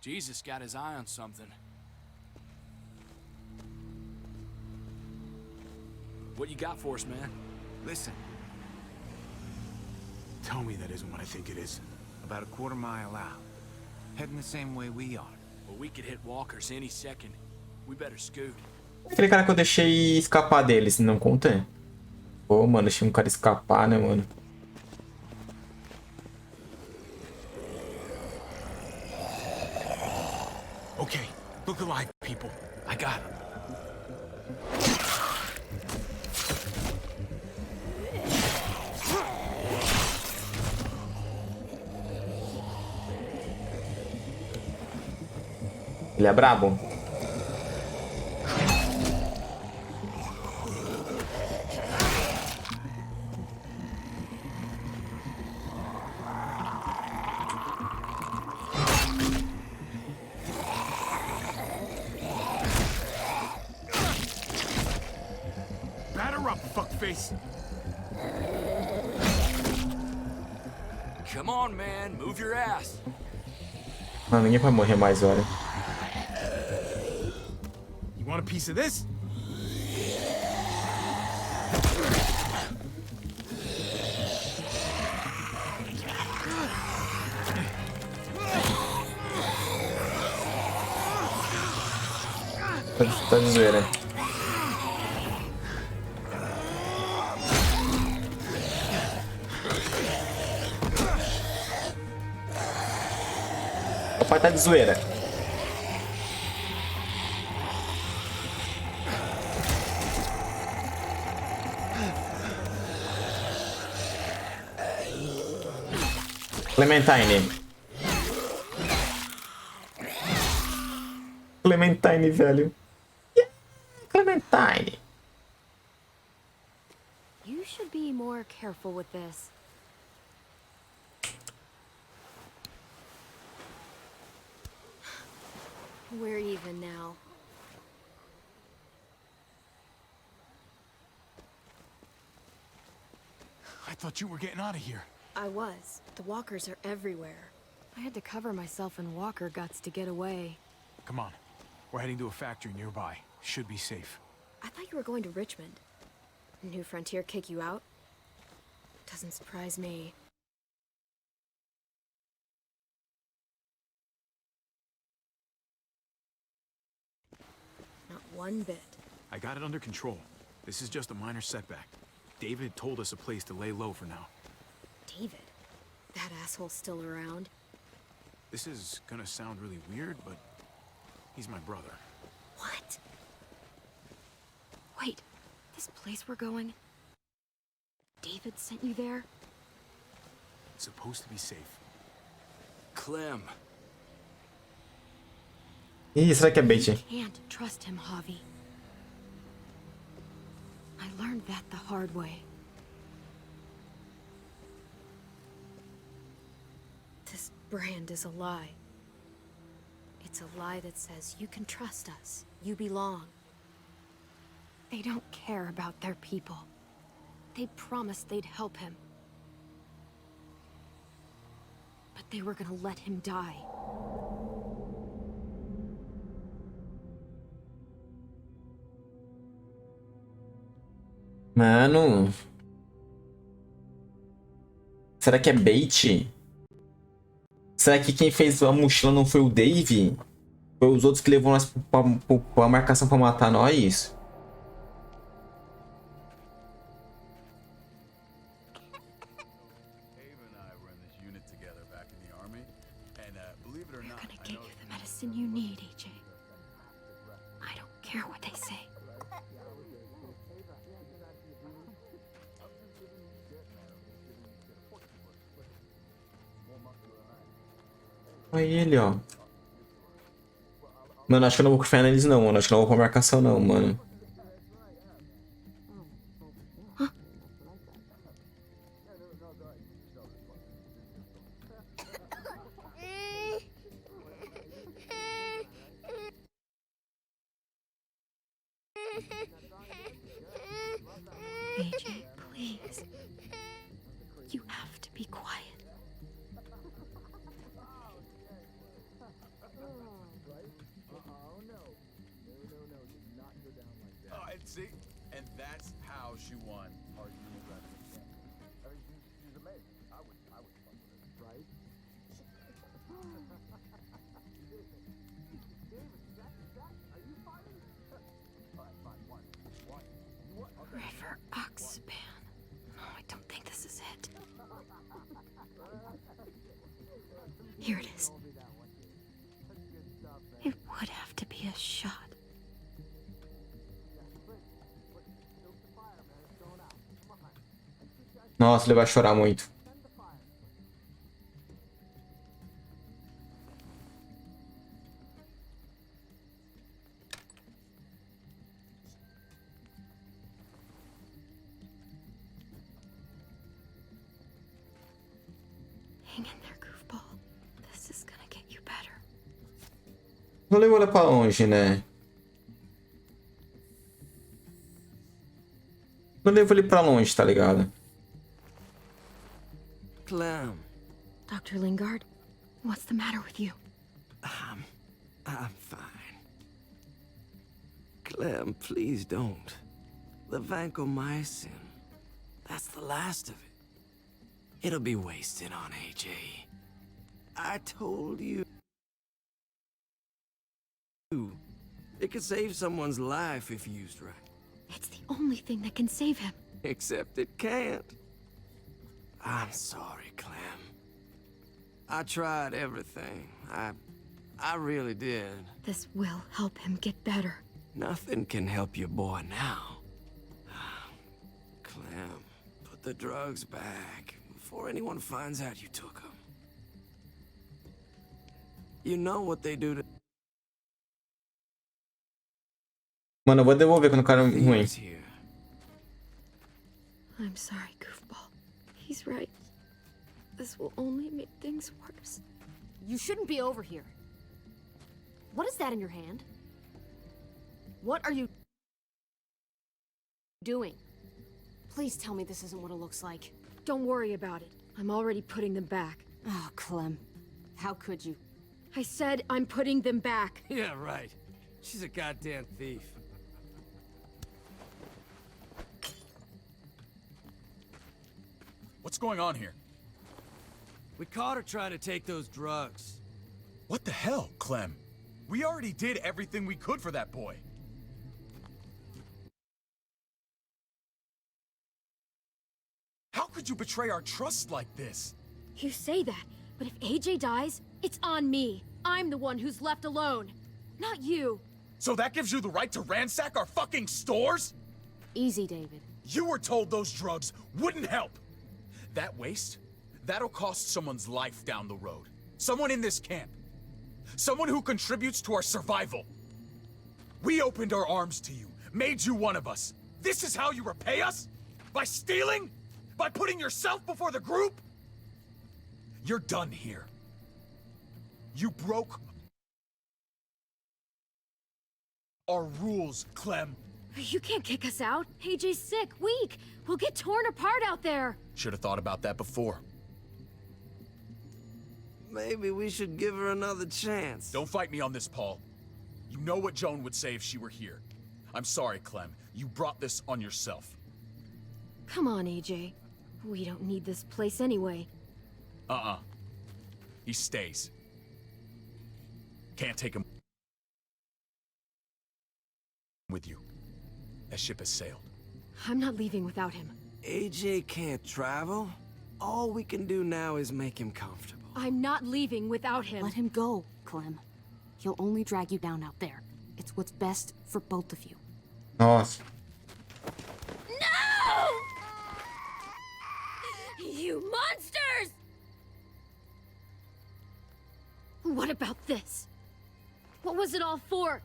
S12: Jesus got his eye on something.
S9: What you got for us, man?
S8: Listen. Tell me that isn't what I think it is.
S15: About a quarter mile out. Heading the same way we are.
S9: Well, we could hit walkers any second. We better scoot.
S1: Aquele cara que eu deixei escapar dele, se não conta. Pô, mano, deixei um cara escapar, né, mano?
S8: Okay, look alive, people. I got him.
S1: Ele é brabo?
S9: Come on, man, move your ass.
S1: Não, ninguém vai morrer mais, olha.
S8: You want a piece of this?
S1: Tá de zoeira. O pai tá de zoeira. Clementine. Clementine, velho. Yeah, Clementine.
S11: You should be more careful with this. We're even now.
S8: I thought you were getting out of here.
S11: I was. The walkers are everywhere. I had to cover myself in walker guts to get away.
S8: Come on. We're heading to a factory nearby. Should be safe.
S11: I thought you were going to Richmond. New Frontier kick you out? Doesn't surprise me. one bit.
S8: I got it under control. This is just a minor setback. David told us a place to lay low for now.
S11: David? That asshole's still around?
S8: This is gonna sound really weird, but he's my brother.
S11: What? Wait, this place we're going? David sent you there?
S8: It's supposed to be safe.
S12: Clem.
S1: Ih, será que é bait?
S11: Can't trust him, Javi. I learned that the hard way. This brand is a lie. It's a lie that says you can trust us, you belong. They don't care about their people. They promised they'd help him. But they were gonna let him die.
S1: Mano. Será que é bait? Será que quem fez a mochila não foi o Dave? Foi os outros que levou nós pra marcação pra matar nós?
S11: We're gonna get you the medicine you need, AJ. I don't care what they say.
S1: Olha ele, ó. Mano, acho que eu não vou confiar neles não, mano. Acho que não vou pra marcação não, mano.
S11: AJ, please. You have to be quiet.
S16: See? And that's how she won our universal champion. I mean, she's amazing. I would fuck with her, right? Are you fighting? All right, fine. One.
S11: River Oxpan. No, I don't think this is it. Here it is. It would have to be a shot.
S1: Nossa, ele vai chorar muito.
S11: Hang in there, goofball. This is gonna get you better.
S1: Não levou ela pra longe, né? Não levou ele pra longe, tá ligado?
S12: Clem.
S11: Dr. Lingard, what's the matter with you?
S12: I'm fine. Clem, please don't. The vancomycin. That's the last of it. It'll be wasted on AJ. I told you. It could save someone's life if used right.
S11: It's the only thing that can save him.
S12: Except it can't. I'm sorry, Clem. I tried everything. I really did.
S11: This will help him get better.
S12: Nothing can help your boy now. Clem, put the drugs back before anyone finds out you took them. You know what they do to...
S1: Mano, eu vou devolver quando o cara é ruim.
S11: I'm sorry, goofball. He's right. This will only make things worse.
S17: You shouldn't be over here. What is that in your hand? What are you doing? Please tell me this isn't what it looks like.
S11: Don't worry about it. I'm already putting them back.
S17: Oh, Clem. How could you?
S11: I said I'm putting them back.
S12: Yeah, right. She's a goddamn thief.
S16: What's going on here?
S12: We caught her trying to take those drugs.
S16: What the hell, Clem? We already did everything we could for that boy. could you betray our trust like this?
S17: You say that, but if AJ dies, it's on me. I'm the one who's left alone, not you.
S16: So that gives you the right to ransack our fucking stores?
S17: Easy, David.
S16: You were told those drugs wouldn't help. That waste, that'll cost someone's life down the road. Someone in this camp. Someone who contributes to our survival. We opened our arms to you, made you one of us. This is how you repay us? By stealing? By putting yourself before the group? You're done here. You broke our rules, Clem.
S17: You can't kick us out. AJ's sick, weak. We'll get torn apart out there.
S16: Should have thought about that before.
S12: Maybe we should give her another chance.
S16: Don't fight me on this, Paul. You know what Joan would say if she were here. I'm sorry, Clem. You brought this on yourself.
S17: Come on, AJ. We don't need this place anyway.
S16: He stays. Can't take him with you. That ship has sailed.
S17: I'm not leaving without him.
S12: AJ can't travel. All we can do now is make him comfortable.
S17: I'm not leaving without him.
S11: Let him go, Clem. He'll only drag you down out there. It's what's best for both of you.
S1: Nossa.
S17: No! You monsters! What about this? What was it all for?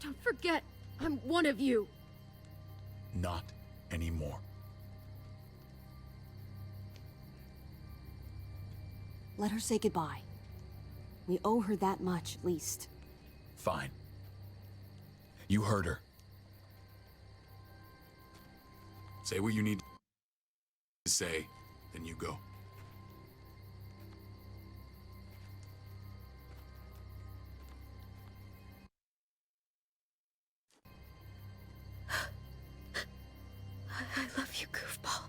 S17: Don't forget, I'm one of you.
S16: Not anymore.
S11: Let her say goodbye. We owe her that much, at least.
S16: Fine. You heard her. Say what you need to say, then you go.
S17: I love you, goofball.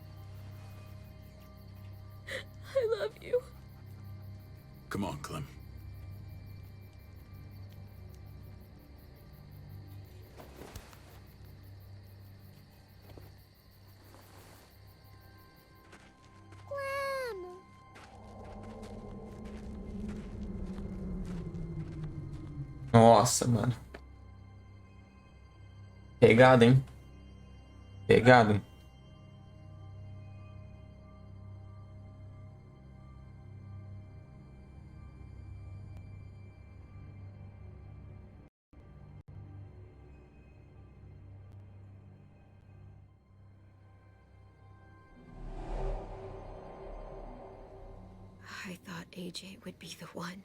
S17: I love you.
S16: Come on, Clem.
S1: Nossa, mano. Pegado, hein? Pegado.
S17: I thought AJ would be the one.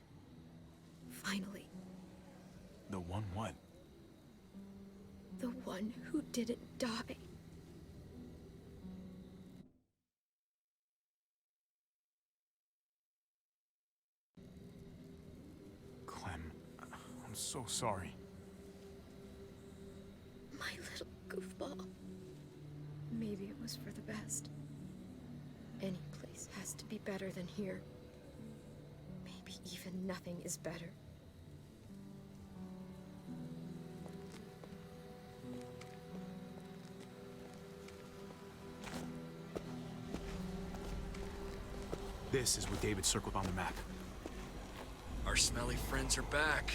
S17: Finally.
S8: The one what?
S17: The one who didn't die.
S8: Clem, I'm so sorry.
S17: My little goofball. Maybe it was for the best. Any place has to be better than here. Maybe even nothing is better.
S8: This is what David circled on the map.
S9: Our smelly friends are back.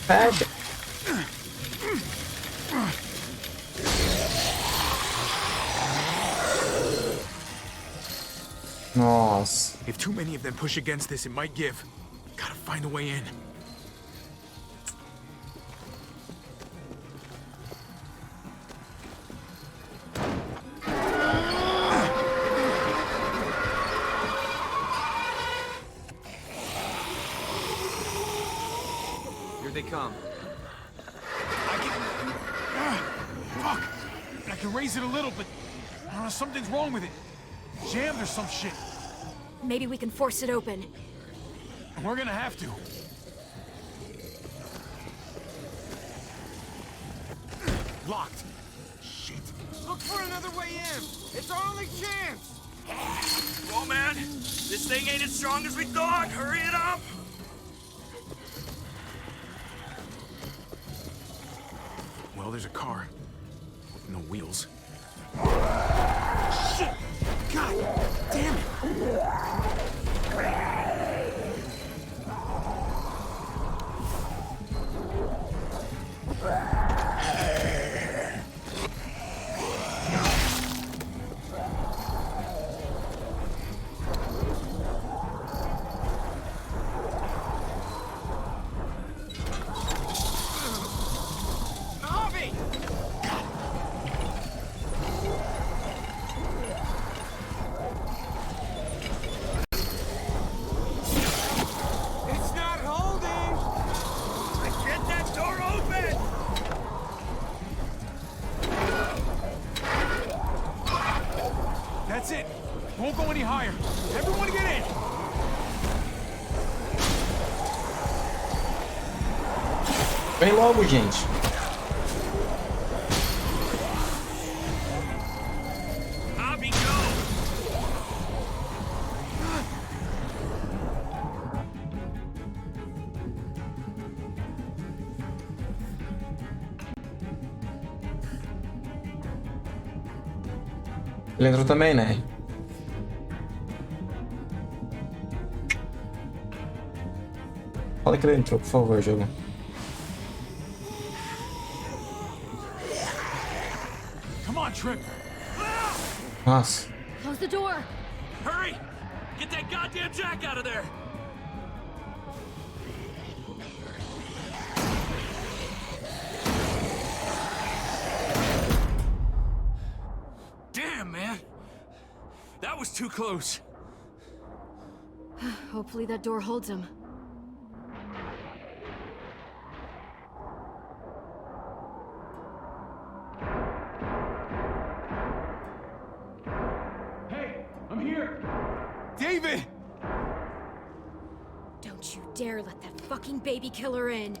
S1: Parte. Nossa.
S8: If too many of them push against this, it might give. Gotta find a way in.
S15: Here they come.
S8: Fuck! I can raise it a little, but something's wrong with it. Jammed or some shit.
S17: Maybe we can force it open.
S8: We're gonna have to. Locked. Shit.
S14: Look for another way in. It's our only chance.
S9: Oh man, this thing ain't as strong as we thought. Hurry it up.
S8: Well, there's a car with no wheels.
S14: Shit! God damn it!
S8: That's it. Won't go any higher. Everyone get in.
S1: Vem logo, gente.
S9: Abby, go.
S1: Ele entrou também, né? Fala que ele entrou, por favor, jogo.
S8: Come on, Trip.
S1: Nossa.
S7: Close the door.
S9: Hurry! Get that goddamn jack out of there! Damn, man! That was too close.
S11: Hopefully that door holds him.
S8: Hey, I'm here. David!
S11: Don't you dare let that fucking baby killer in.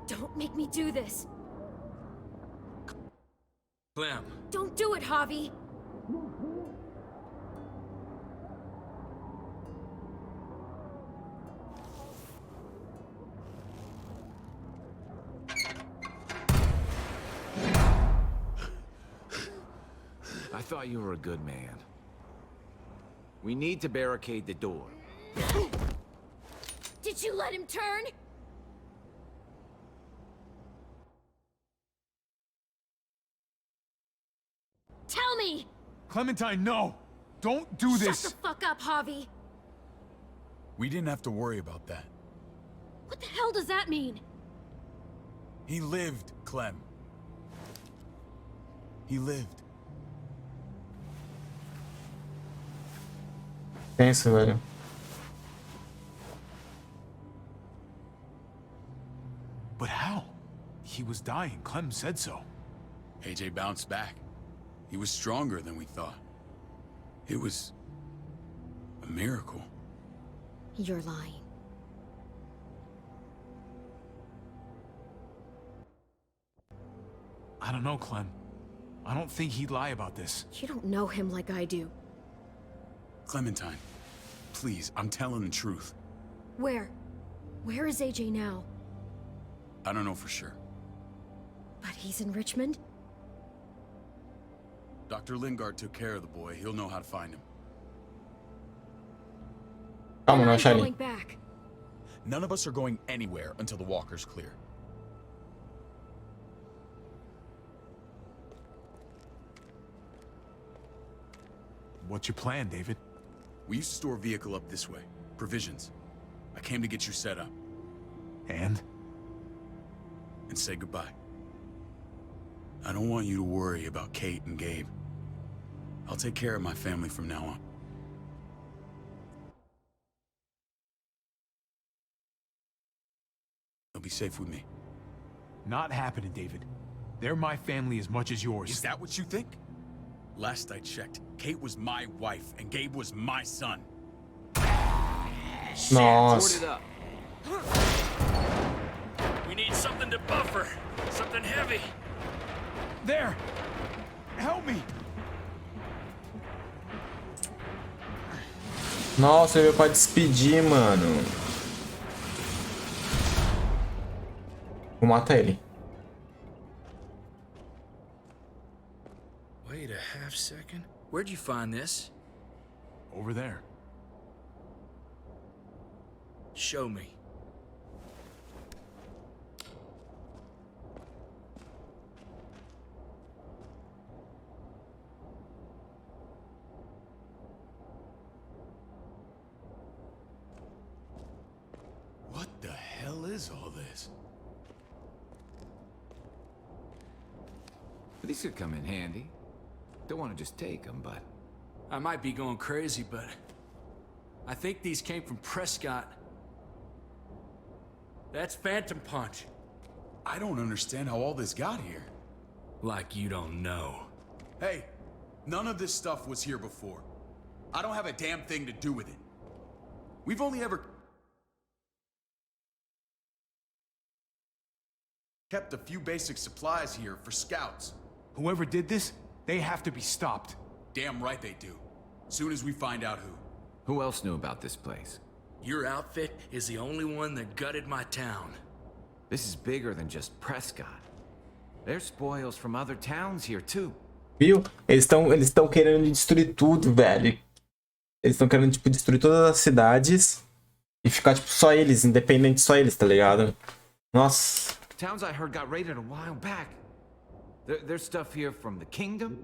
S11: Don't make me do this.
S9: Clem.
S11: Don't do it, Javi.
S15: I thought you were a good man. We need to barricade the door.
S11: Did you let him turn? Tell me!
S8: Clementine, no! Don't do this!
S11: Shut the fuck up, Javi!
S2: We didn't have to worry about that.
S11: What the hell does that mean?
S2: He lived, Clem. He lived.
S1: Pensa, velho.
S8: But how? He was dying. Clem said so.
S2: AJ bounced back. He was stronger than we thought. It was a miracle.
S11: You're lying.
S8: I don't know, Clem. I don't think he'd lie about this.
S11: You don't know him like I do.
S2: Clementine, please, I'm telling the truth.
S11: Where? Where is AJ now?
S2: I don't know for sure.
S11: But he's in Richmond?
S2: Dr. Lingard took care of the boy. He'll know how to find him.
S1: Calma, não
S11: I'm
S1: achar
S11: going
S1: ali.
S11: back.
S16: None of us are going anywhere until the walker's clear.
S8: What's your plan, David?
S2: We used to store a vehicle up this way. Provisions. I came to get you set up.
S8: And?
S2: And say goodbye. I don't want you to worry about Kate and Gabe. I'll take care of my family from now on. They'll be safe with me.
S8: Not happening, David. They're my family as much as yours.
S2: Is that what you think? Last I checked, Kate was my wife and Gabe was my son.
S1: Nossa.
S9: We need something to buffer. Something heavy.
S16: There! Help me!
S1: Nossa, ele veio pra despedir, mano. Vou matar ele.
S9: Wait a half second. Where'd you find this?
S8: Over there.
S9: Show me.
S2: What the hell is all this?
S15: These could come in handy. Don't want to just take them, but...
S9: I might be going crazy, but I think these came from Prescott. That's Phantom Punch.
S2: I don't understand how all this got here.
S9: Like you don't know.
S2: Hey, none of this stuff was here before. I don't have a damn thing to do with it. We've only ever kept a few basic supplies here for scouts.
S8: Whoever did this, they have to be stopped.
S2: Damn right they do. Soon as we find out who.
S15: Who else knew about this place?
S9: Your outfit is the only one that gutted my town.
S15: This is bigger than just Prescott. There's spoils from other towns here too.
S1: Viu? Eles estão querendo destruir tudo, velho. Eles estão querendo, tipo, destruir todas as cidades e ficar, tipo, só eles, independente, só eles, tá ligado? Nossa.
S15: Towns I heard got raided a while back. There's stuff here from the kingdom.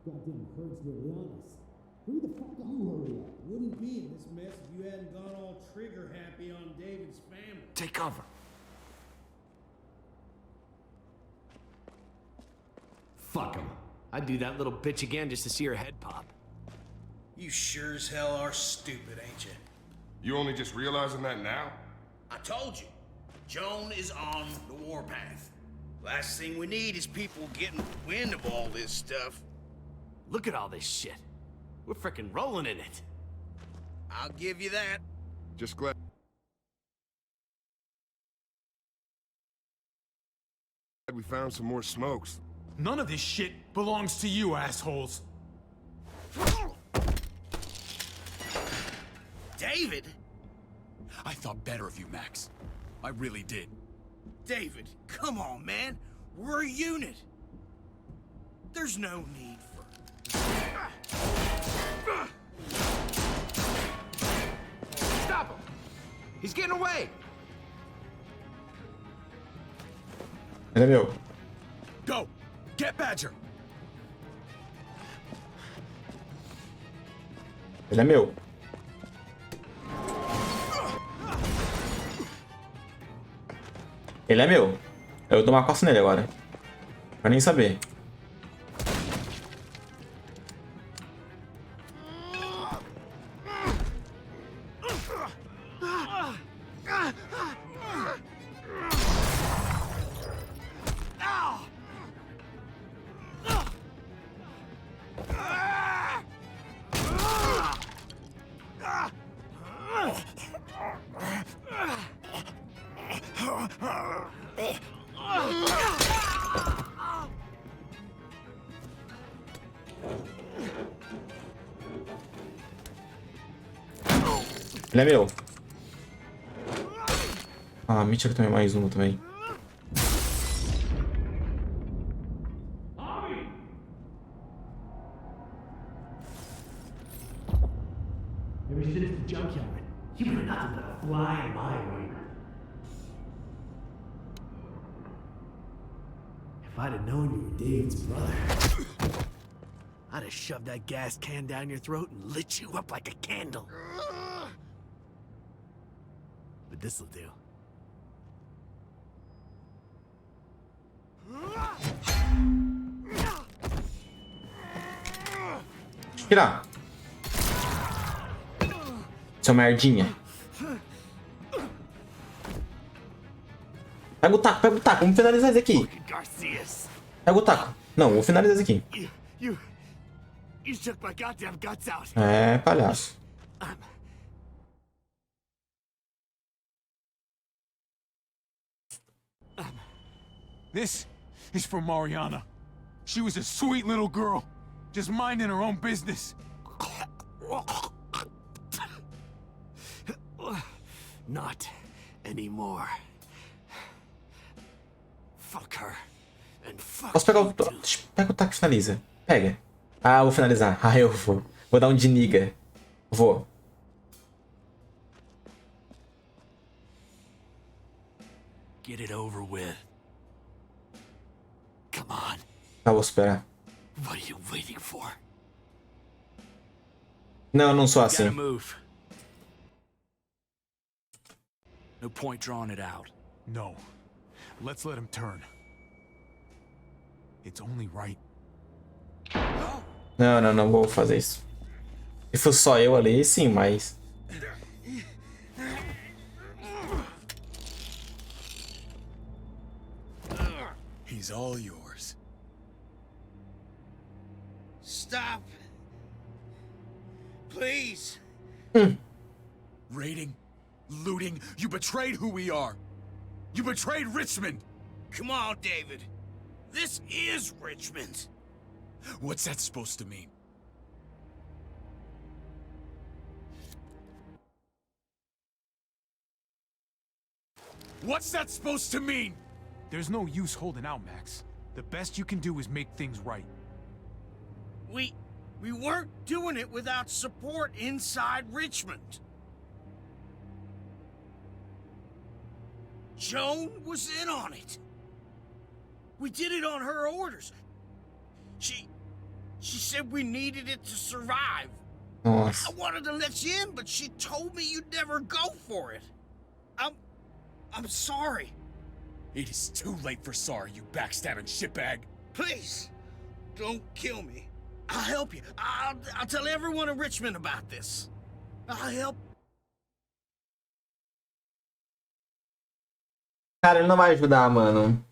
S18: Goddamn herds to be honest. Who the fuck are you hurry up? Wouldn't be in this mess if you hadn't gone all trigger happy on David's family.
S15: Take cover.
S19: Fuck him. I'd do that little bitch again just to see her head pop.
S14: You sure as hell are stupid, ain't you?
S20: You only just realizing that now?
S14: I told you. Joan is on the warpath. Last thing we need is people getting wind of all this stuff.
S19: Look at all this shit. We're frickin' rolling in it.
S14: I'll give you that.
S20: Just glad we found some more smokes.
S8: None of this shit belongs to you, assholes.
S14: David?
S2: I thought better of you, Max. I really did.
S14: David, come on, man. We're a unit. There's no need for...
S15: Stop him! He's getting away!
S1: Ele é meu.
S2: Go! Get Badger!
S1: Ele é meu. Ele é meu. Eu dou uma coça nele agora. Pra nem saber. Ele é meu. Ah, mentira que também mais uma também.
S18: Ever since the junkyard, you've been nothing but a fly in my ointment. If I'd have known you were David's brother, I'd have shoved that gas can down your throat and lit you up like a candle. But this'll do.
S1: Tirar. Seu merdinha. Pega o taco, pega o taco. Vamos finalizar isso aqui. Pega o taco. Não, vou finalizar isso aqui.
S18: You took my goddamn guts out.
S1: É, palhaço.
S8: This is for Mariana. She was a sweet little girl, just minding her own business.
S19: Not anymore. Fuck her. And fuck
S1: Posso pegar o... Pega o taco e finaliza. Pega. Ah, eu vou finalizar. Ah, eu vou. Vou dar um de niga. Vou.
S9: Get it over with. Come on.
S1: Tá, vou esperar.
S9: What are you waiting for?
S1: Não, eu não sou
S9: Gotta
S1: assim.
S9: move. No point drawing it out.
S8: No. Let's let him turn. It's only right.
S1: Não, não, não vou fazer isso. Se fosse só eu ali, sim, mas...
S16: He's all yours.
S14: Stop. Please.
S16: Raiding, looting, you betrayed who we are. You betrayed Richmond.
S14: Come on, David. This is Richmond.
S16: What's that supposed to mean? What's that supposed to mean?
S8: There's no use holding out, Max. The best you can do is make things right.
S14: We weren't doing it without support inside Richmond. Joan was in on it. We did it on her orders. She said we needed it to survive.
S1: Nossa.
S14: I wanted to let you in, but she told me you'd never go for it. I'm sorry.
S16: It is too late for sorry, you backstabbing shitbag.
S14: Please, don't kill me. I'll help you. I'll tell everyone in Richmond about this. I'll help.
S1: Cara, ele não vai ajudar, mano.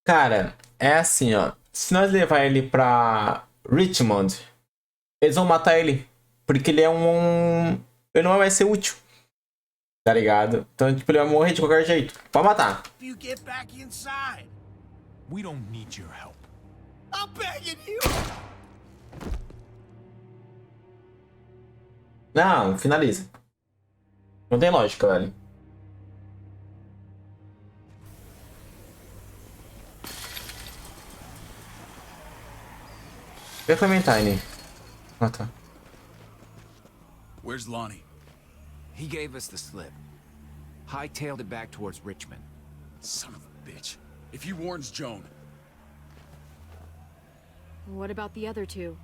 S1: Cara, é assim, ó. Se nós levar ele pra Richmond, eles vão matar ele. Porque ele é um... Ele não vai ser útil. Tá ligado? Então, tipo, ele vai morrer de qualquer jeito. Pode matar.
S14: You get back inside.
S8: We don't need your help.
S14: I'm begging you.
S1: Não, finaliza. Não tem lógica, velho. Vê Clementine. Ah, tá.
S16: Where's Lonnie?
S15: He gave us the slip. Hightailed it back towards Richmond.
S16: Son of a bitch. If he warns Joan...
S11: What about the other two?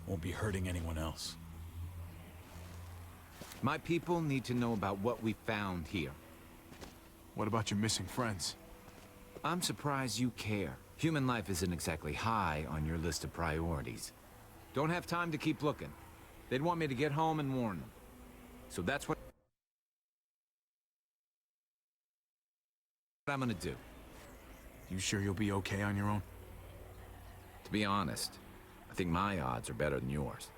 S16: Won't be hurting anyone else.
S15: My people need to know about what we found here.
S8: What about your missing friends?
S15: I'm surprised you care. Human life isn't exactly high on your list of priorities. Don't have time to keep looking. They'd want me to get home and warn them. So that's what I'm gonna do.
S8: You sure you'll be okay on your own?
S15: To be honest, I think my odds are better than yours.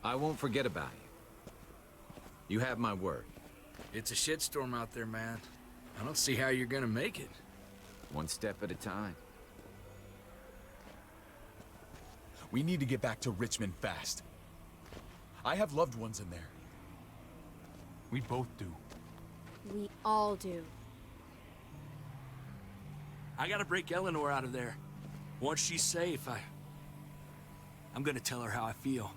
S15: I won't forget about you. You have my word.
S9: It's a shitstorm out there, man. I don't see how you're gonna make it.
S15: One step at a time.
S16: We need to get back to Richmond fast. I have loved ones in there.
S8: We both do.
S11: We all do.
S9: I gotta break Eleanor out of there. Once she's safe, I'm gonna tell her how I feel.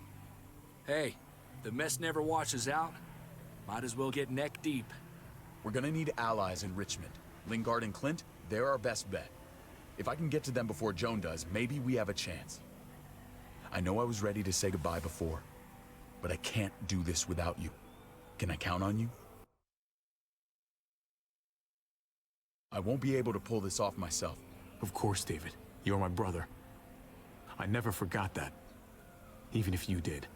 S9: Hey, the mess never washes out. Might as well get neck deep.
S16: We're gonna need allies in Richmond. Lingard and Clint, they're our best bet. If I can get to them before Joan does, maybe we have a chance. I know I was ready to say goodbye before, but I can't do this without you. Can I count on you? I won't be able to pull this off myself.
S8: Of course, David. You're my brother. I never forgot that. Even if you did.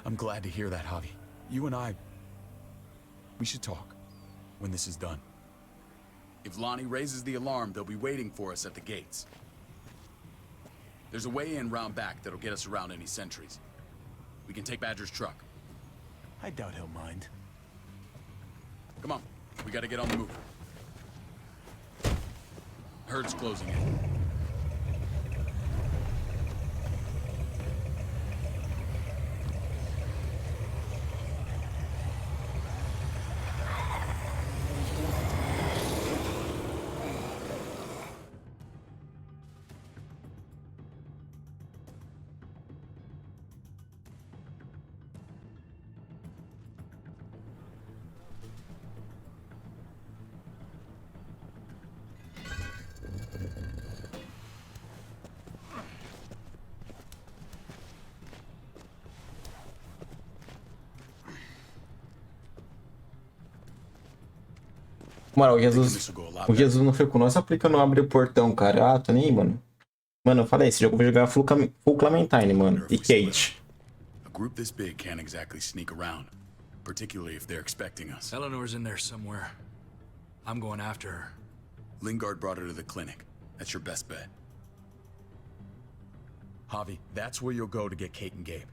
S16: I'm glad to hear that, Javi. You and I... we should talk when this is done. If Lonnie raises the alarm, they'll be waiting for us at the gates.
S2: There's a way in round back that'll get us around any sentries. We can take Badger's truck.
S8: I doubt he'll mind.
S2: Come on, we gotta get on the move. Herd's closing in.
S1: Mano, o Jesus não foi com nós só porque eu não abri o portão, cara. Ah, tô nem aí, mano. Mano, eu falei, esse jogo eu vou jogar full Clementine, mano. E Kate.
S2: A group this big can't exactly sneak around, particularly if they're expecting us.
S9: Eleanor's in there somewhere. I'm going after her.
S2: Lingard brought her to the clinic. That's your best bet.
S16: Javi, that's where you'll go to get Kate and Gabe.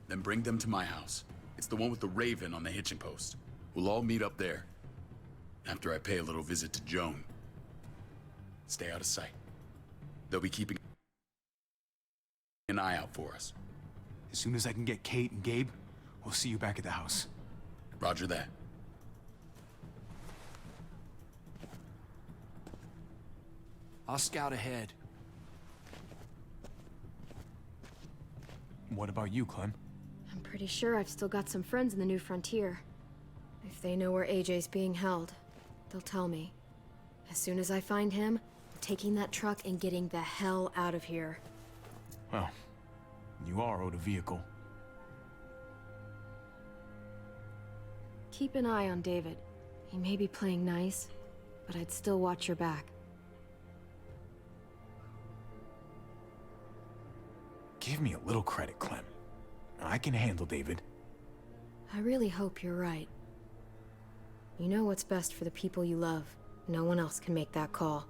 S2: Then bring them to my house. It's the one with the Raven on the hitching post. We'll all meet up there. After I pay a little visit to Joan. Stay out of sight. They'll be keeping an eye out for us.
S8: As soon as I can get Kate and Gabe, we'll see you back at the house.
S2: Roger that.
S9: I'll scout ahead.
S8: What about you, Clem?
S11: I'm pretty sure I've still got some friends in the New Frontier. If they know where AJ's being held, they'll tell me. As soon as I find him, I'm taking that truck and getting the hell out of here.
S8: Well, you are owed a vehicle.
S11: Keep an eye on David. He may be playing nice, but I'd still watch your back.
S8: Give me a little credit, Clem. I can handle David.
S11: I really hope you're right. You know what's best for the people you love. No one else can make that call.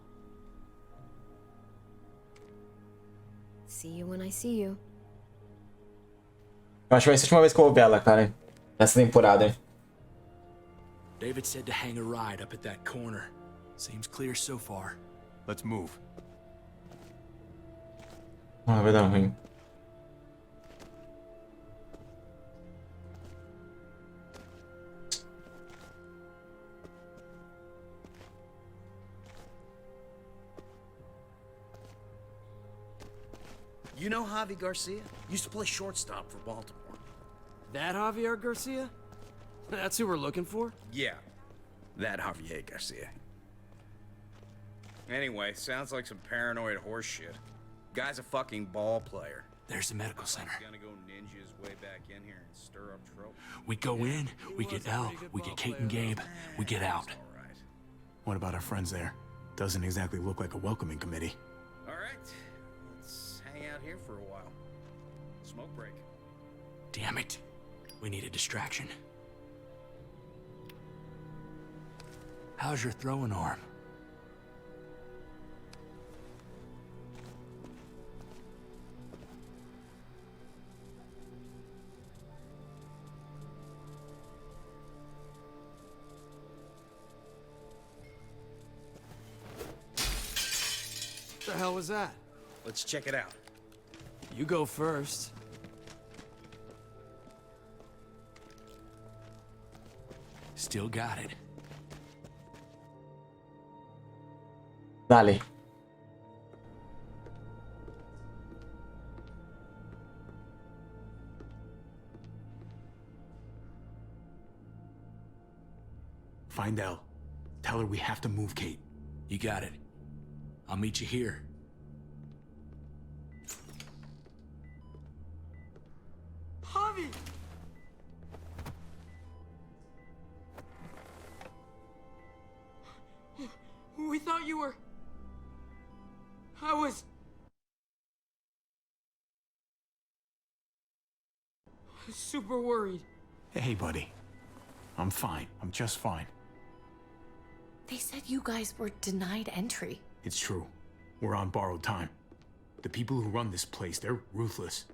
S11: See you when I see you.
S1: Eu acho que vai ser a última vez que eu vou ver ela, cara. Nessa temporada.
S9: David said to hang a ride up at that corner. Seems clear so far.
S8: Let's move.
S1: Ah, vai dar ruim.
S19: You know Javi Garcia? Used to play shortstop for Baltimore.
S12: That Javier Garcia? That's who we're looking for?
S21: Yeah, that Javier Garcia. Anyway, sounds like some paranoid horse shit. Guy's a fucking ball player.
S9: There's the medical center.
S21: Gonna go ninja his way back in here and stir up trouble.
S9: We go in, we get Elle, we get Kate and Gabe, we get out.
S8: What about our friends there? Doesn't exactly look like a welcoming committee.
S21: All right, let's hang out here for a while. Smoke break.
S9: Damn it. We need a distraction. How's your throwing arm?
S12: What the hell was that?
S21: Let's check it out.
S12: You go first.
S9: Still got it.
S1: Dale.
S8: Find Elle. Tell her we have to move Kate.
S9: You got it. I'll meet you here.
S6: Javi! We thought you were... I was super worried.
S8: Hey, buddy. I'm fine. I'm just fine.
S4: They said you guys were denied entry.
S8: It's true. We're on borrowed time. The people who run this place, they're ruthless.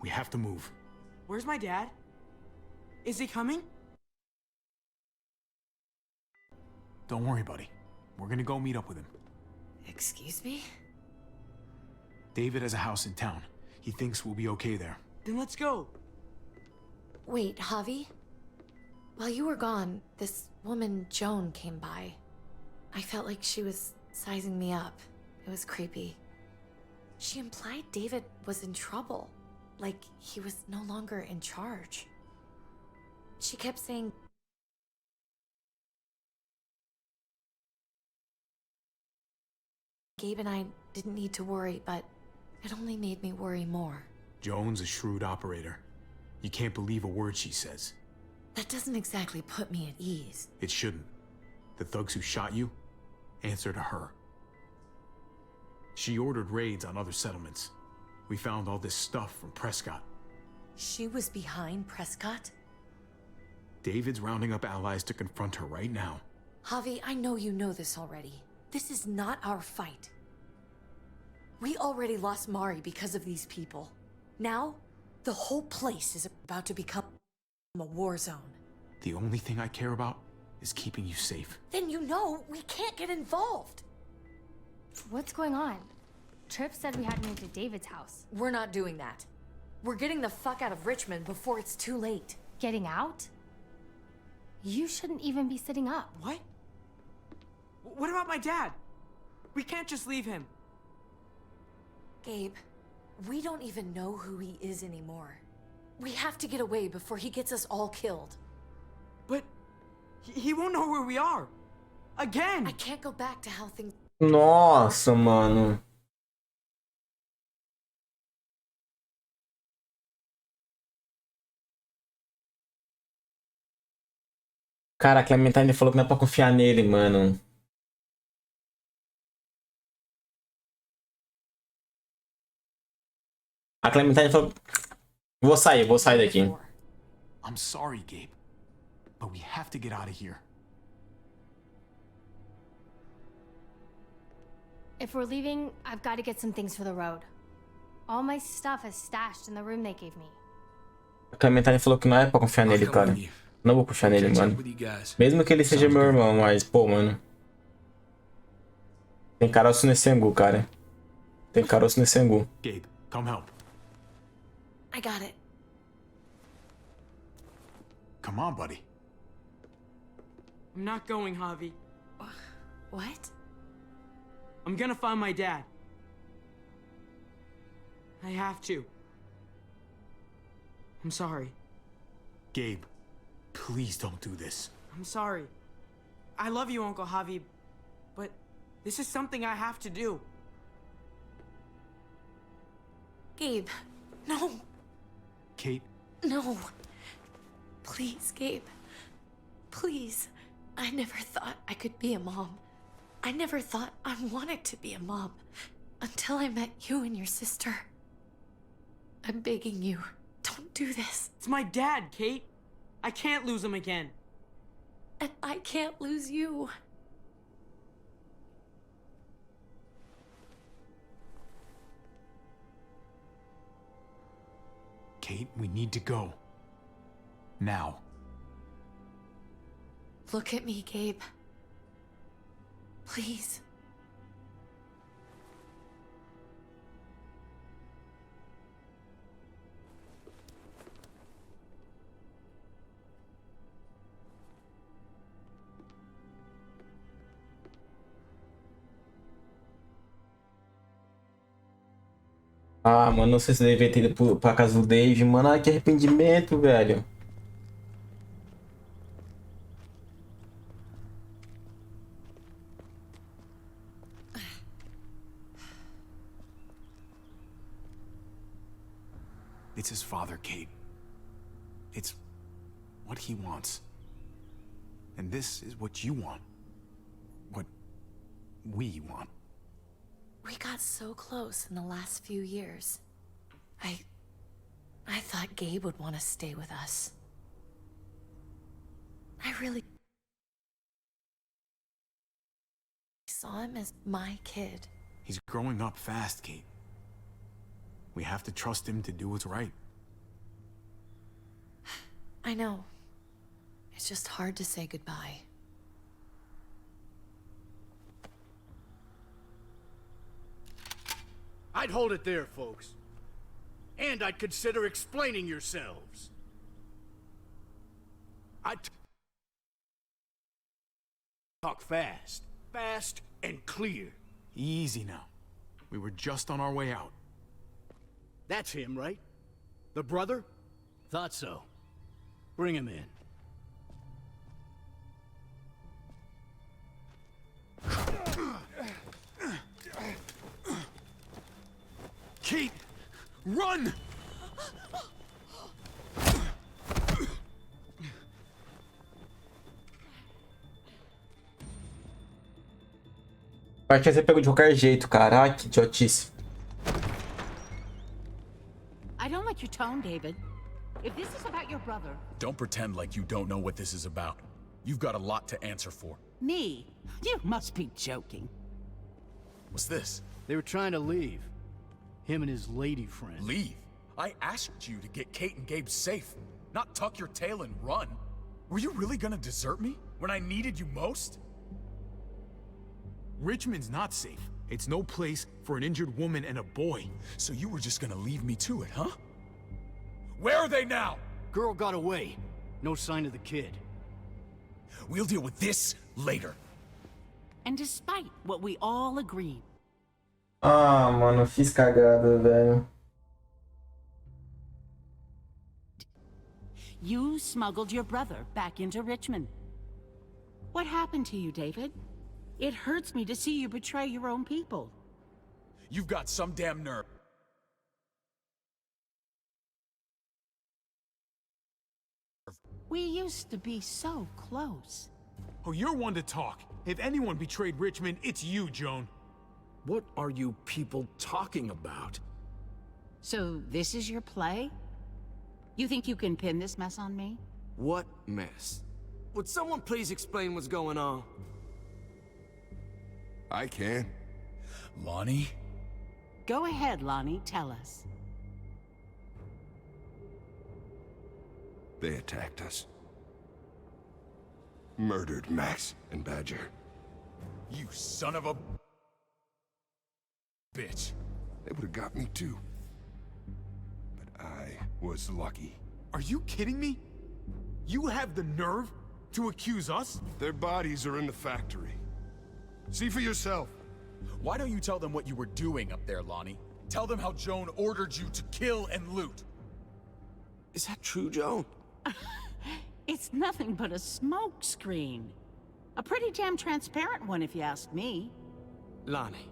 S8: We have to move.
S6: Where's my dad? Is he coming?
S8: Don't worry, buddy. We're gonna go meet up with him.
S4: Excuse me?
S8: David has a house in town. He thinks we'll be okay there.
S6: Then let's go.
S4: Wait, Javi? While you were gone, this woman, Joan, came by. I felt like she was sizing me up. It was creepy. She implied David was in trouble, like he was no longer in charge. She kept saying Gabe and I didn't need to worry, but it only made me worry more.
S8: Joan's a shrewd operator. You can't believe a word she says.
S4: That doesn't exactly put me at ease.
S8: It shouldn't. The thugs who shot you answer to her. She ordered raids on other settlements. We found all this stuff from Prescott.
S4: She was behind Prescott?
S8: David's rounding up allies to confront her right now.
S4: Javi, I know you know this already. This is not our fight. We already lost Mari because of these people. Now, the whole place is about to become a war zone.
S8: The only thing I care about is keeping you safe.
S4: Then you know we can't get involved.
S7: What's going on? Tripp said we had to move to David's house.
S4: We're not doing that. We're getting the fuck out of Richmond before it's too late.
S7: Getting out? You shouldn't even be sitting up.
S6: What? What about my dad? We can't just leave him.
S4: Gabe, we don't even know who he is anymore. We have to get away before he gets us all killed.
S6: But he won't know where we are. Again!
S4: I can't go back to how things...
S1: Nossa, mano. Cara, a Clementine falou que não é pra confiar nele, mano. A Clementine falou... Vou sair daqui.
S8: I'm sorry, Gabe, but we have to get out of here.
S7: If we're leaving, I've got to get some things for the road. All my stuff is stashed in the room they gave me.
S1: A Clementine falou que não é pra confiar nele, cara. Não vou confiar nele, mano. Mesmo que ele seja meu irmão, mas, pô, mano. Tem caroço nesse angu, cara. Tem caroço nesse angu.
S8: Gabe, come help.
S4: I got it.
S8: Come on, buddy.
S6: I'm not going, Javi.
S4: What?
S6: I'm gonna find my dad. I have to. I'm sorry.
S8: Gabe, please don't do this.
S6: I'm sorry. I love you, Uncle Javi, but this is something I have to do.
S4: Gabe, no.
S8: Kate?
S4: No. Please, Gabe. Please. I never thought I could be a mom. I never thought I wanted to be a mom until I met you and your sister. I'm begging you, don't do this.
S6: It's my dad, Kate. I can't lose him again.
S4: And I can't lose you.
S8: Kate, we need to go. Now.
S4: Look at me, Gabe. Please.
S1: Ah, mano, não sei se devia ter ido pra casa do Dave, mano. Ai, que arrependimento, velho.
S8: It's his father, Kate. It's what he wants. And this is what you want. What we want.
S4: We got so close in the last few years. I thought Gabe would want to stay with us. I really saw him as my kid.
S8: He's growing up fast, Kate. We have to trust him to do what's right.
S4: I know. It's just hard to say goodbye.
S3: I'd hold it there, folks. And I'd consider explaining yourselves. I'd talk fast. Fast and clear.
S8: Easy now. We were just on our way out.
S3: That's him, right? The brother? Thought so. Bring him in.
S8: Kate! Run!
S1: Parte ia ser pego de qualquer jeito, caraca, que idiotice.
S13: I don't like your tone, David. If this is about your brother...
S16: Don't pretend like you don't know what this is about. You've got a lot to answer for.
S13: Me? You must be joking.
S16: What's this?
S3: They were trying to leave. Him and his lady friend.
S16: Leave? I asked you to get Kate and Gabe safe, not tuck your tail and run. Were you really gonna desert me when I needed you most?
S8: Richmond's not safe. It's no place for an injured woman and a boy.
S16: So you were just gonna leave me to it, huh? Where are they now?
S3: Girl got away. No sign of the kid.
S16: We'll deal with this later.
S13: And despite what we all agreed.
S1: Ah, mano, fiz cagada, velho.
S13: You smuggled your brother back into Richmond. What happened to you, David? It hurts me to see you betray your own people.
S16: You've got some damn nerve.
S13: We used to be so close.
S8: Oh, you're one to talk. If anyone betrayed Richmond, it's you, Joan.
S5: What are you people talking about?
S13: So this is your play? You think you can pin this mess on me?
S12: What mess? Would someone please explain what's going on?
S20: I can.
S16: Lonnie?
S13: Go ahead, Lonnie, tell us.
S20: They attacked us. Murdered Max and Badger.
S16: You son of a bitch.
S20: They would have got me too. But I was lucky.
S8: Are you kidding me? You have the nerve to accuse us?
S20: Their bodies are in the factory. See for yourself.
S16: Why don't you tell them what you were doing up there, Lonnie? Tell them how Joan ordered you to kill and loot.
S12: Is that true, Joan?
S13: It's nothing but a smoke screen. A pretty damn transparent one, if you ask me.
S12: Lonnie,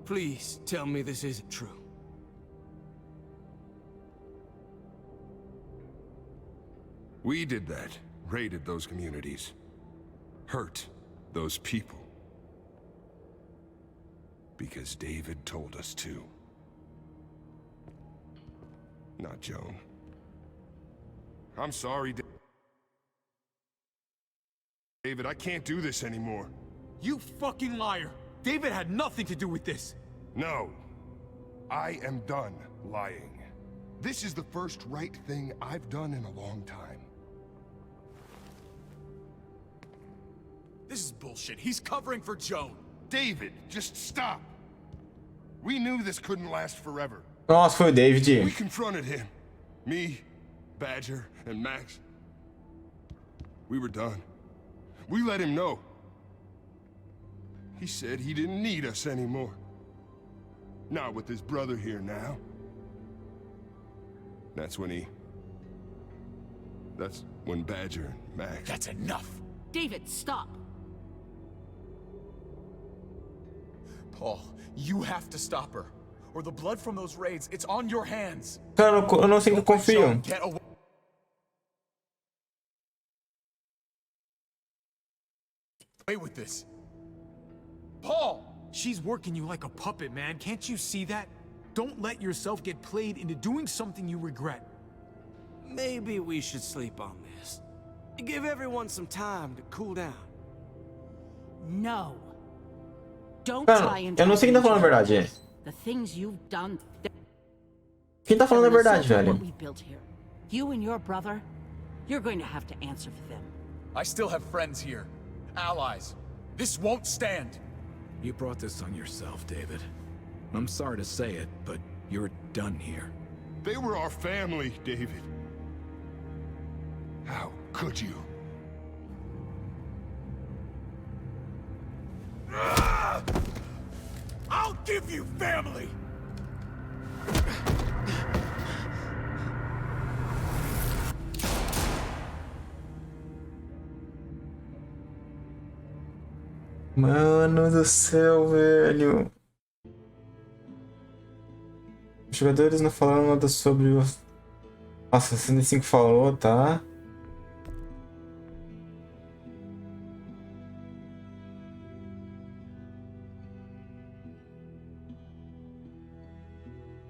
S12: please tell me this isn't true.
S20: We did that. Raided those communities. Hurt those people. Because David told us to. Not Joan. I'm sorry, David. I can't do this anymore.
S8: You fucking liar! David had nothing to do with this!
S20: No. I am done lying. This is the first right thing I've done in a long time.
S16: This is bullshit. He's covering for Joan.
S20: David, just stop. We knew this couldn't last forever.
S1: Nossa, foi o David.
S20: We confronted him. Me, Badger, and Max. We were done. We let him know. He said he didn't need us anymore. Not with his brother here now. That's when Badger and Max...
S16: That's enough!
S13: David, stop!
S16: Paul, you have to stop her. Or the blood from those raids, it's on your hands.
S1: Cara, eu não sei que eu confio.
S16: Get away with this. Paul!
S8: She's working you like a puppet, man. Can't you see that? Don't let yourself get played into doing something you regret.
S12: Maybe we should sleep on this. Give everyone some time to cool down.
S13: No. Don't
S1: Cara,
S13: try and
S1: eu não sei quem tá falando a verdade.
S13: the things you've done.
S1: Quem tá falando a verdade,
S13: They're an
S1: velho?
S13: assault on what we built here. You and your brother, you're going to have to answer for them.
S16: I still have friends here. Allies. This won't stand.
S5: You brought this on yourself, David. I'm sorry to say it, but you're done here.
S20: They were our family, David. How could you?
S16: I'll give you family!
S1: Mano do céu, velho. Os jogadores não falaram nada sobre o... Nossa, 65 falou, tá?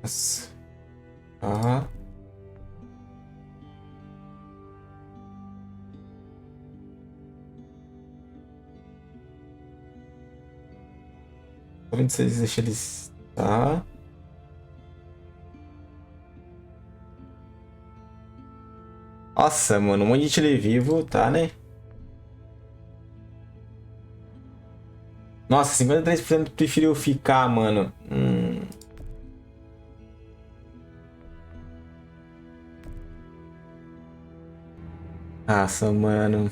S1: Nossa. Ah. Só 26, deixa eles... Tá. Nossa, mano, um monte de tele vivo, tá, né? Nossa, 53% preferiu ficar, mano. Nossa, mano.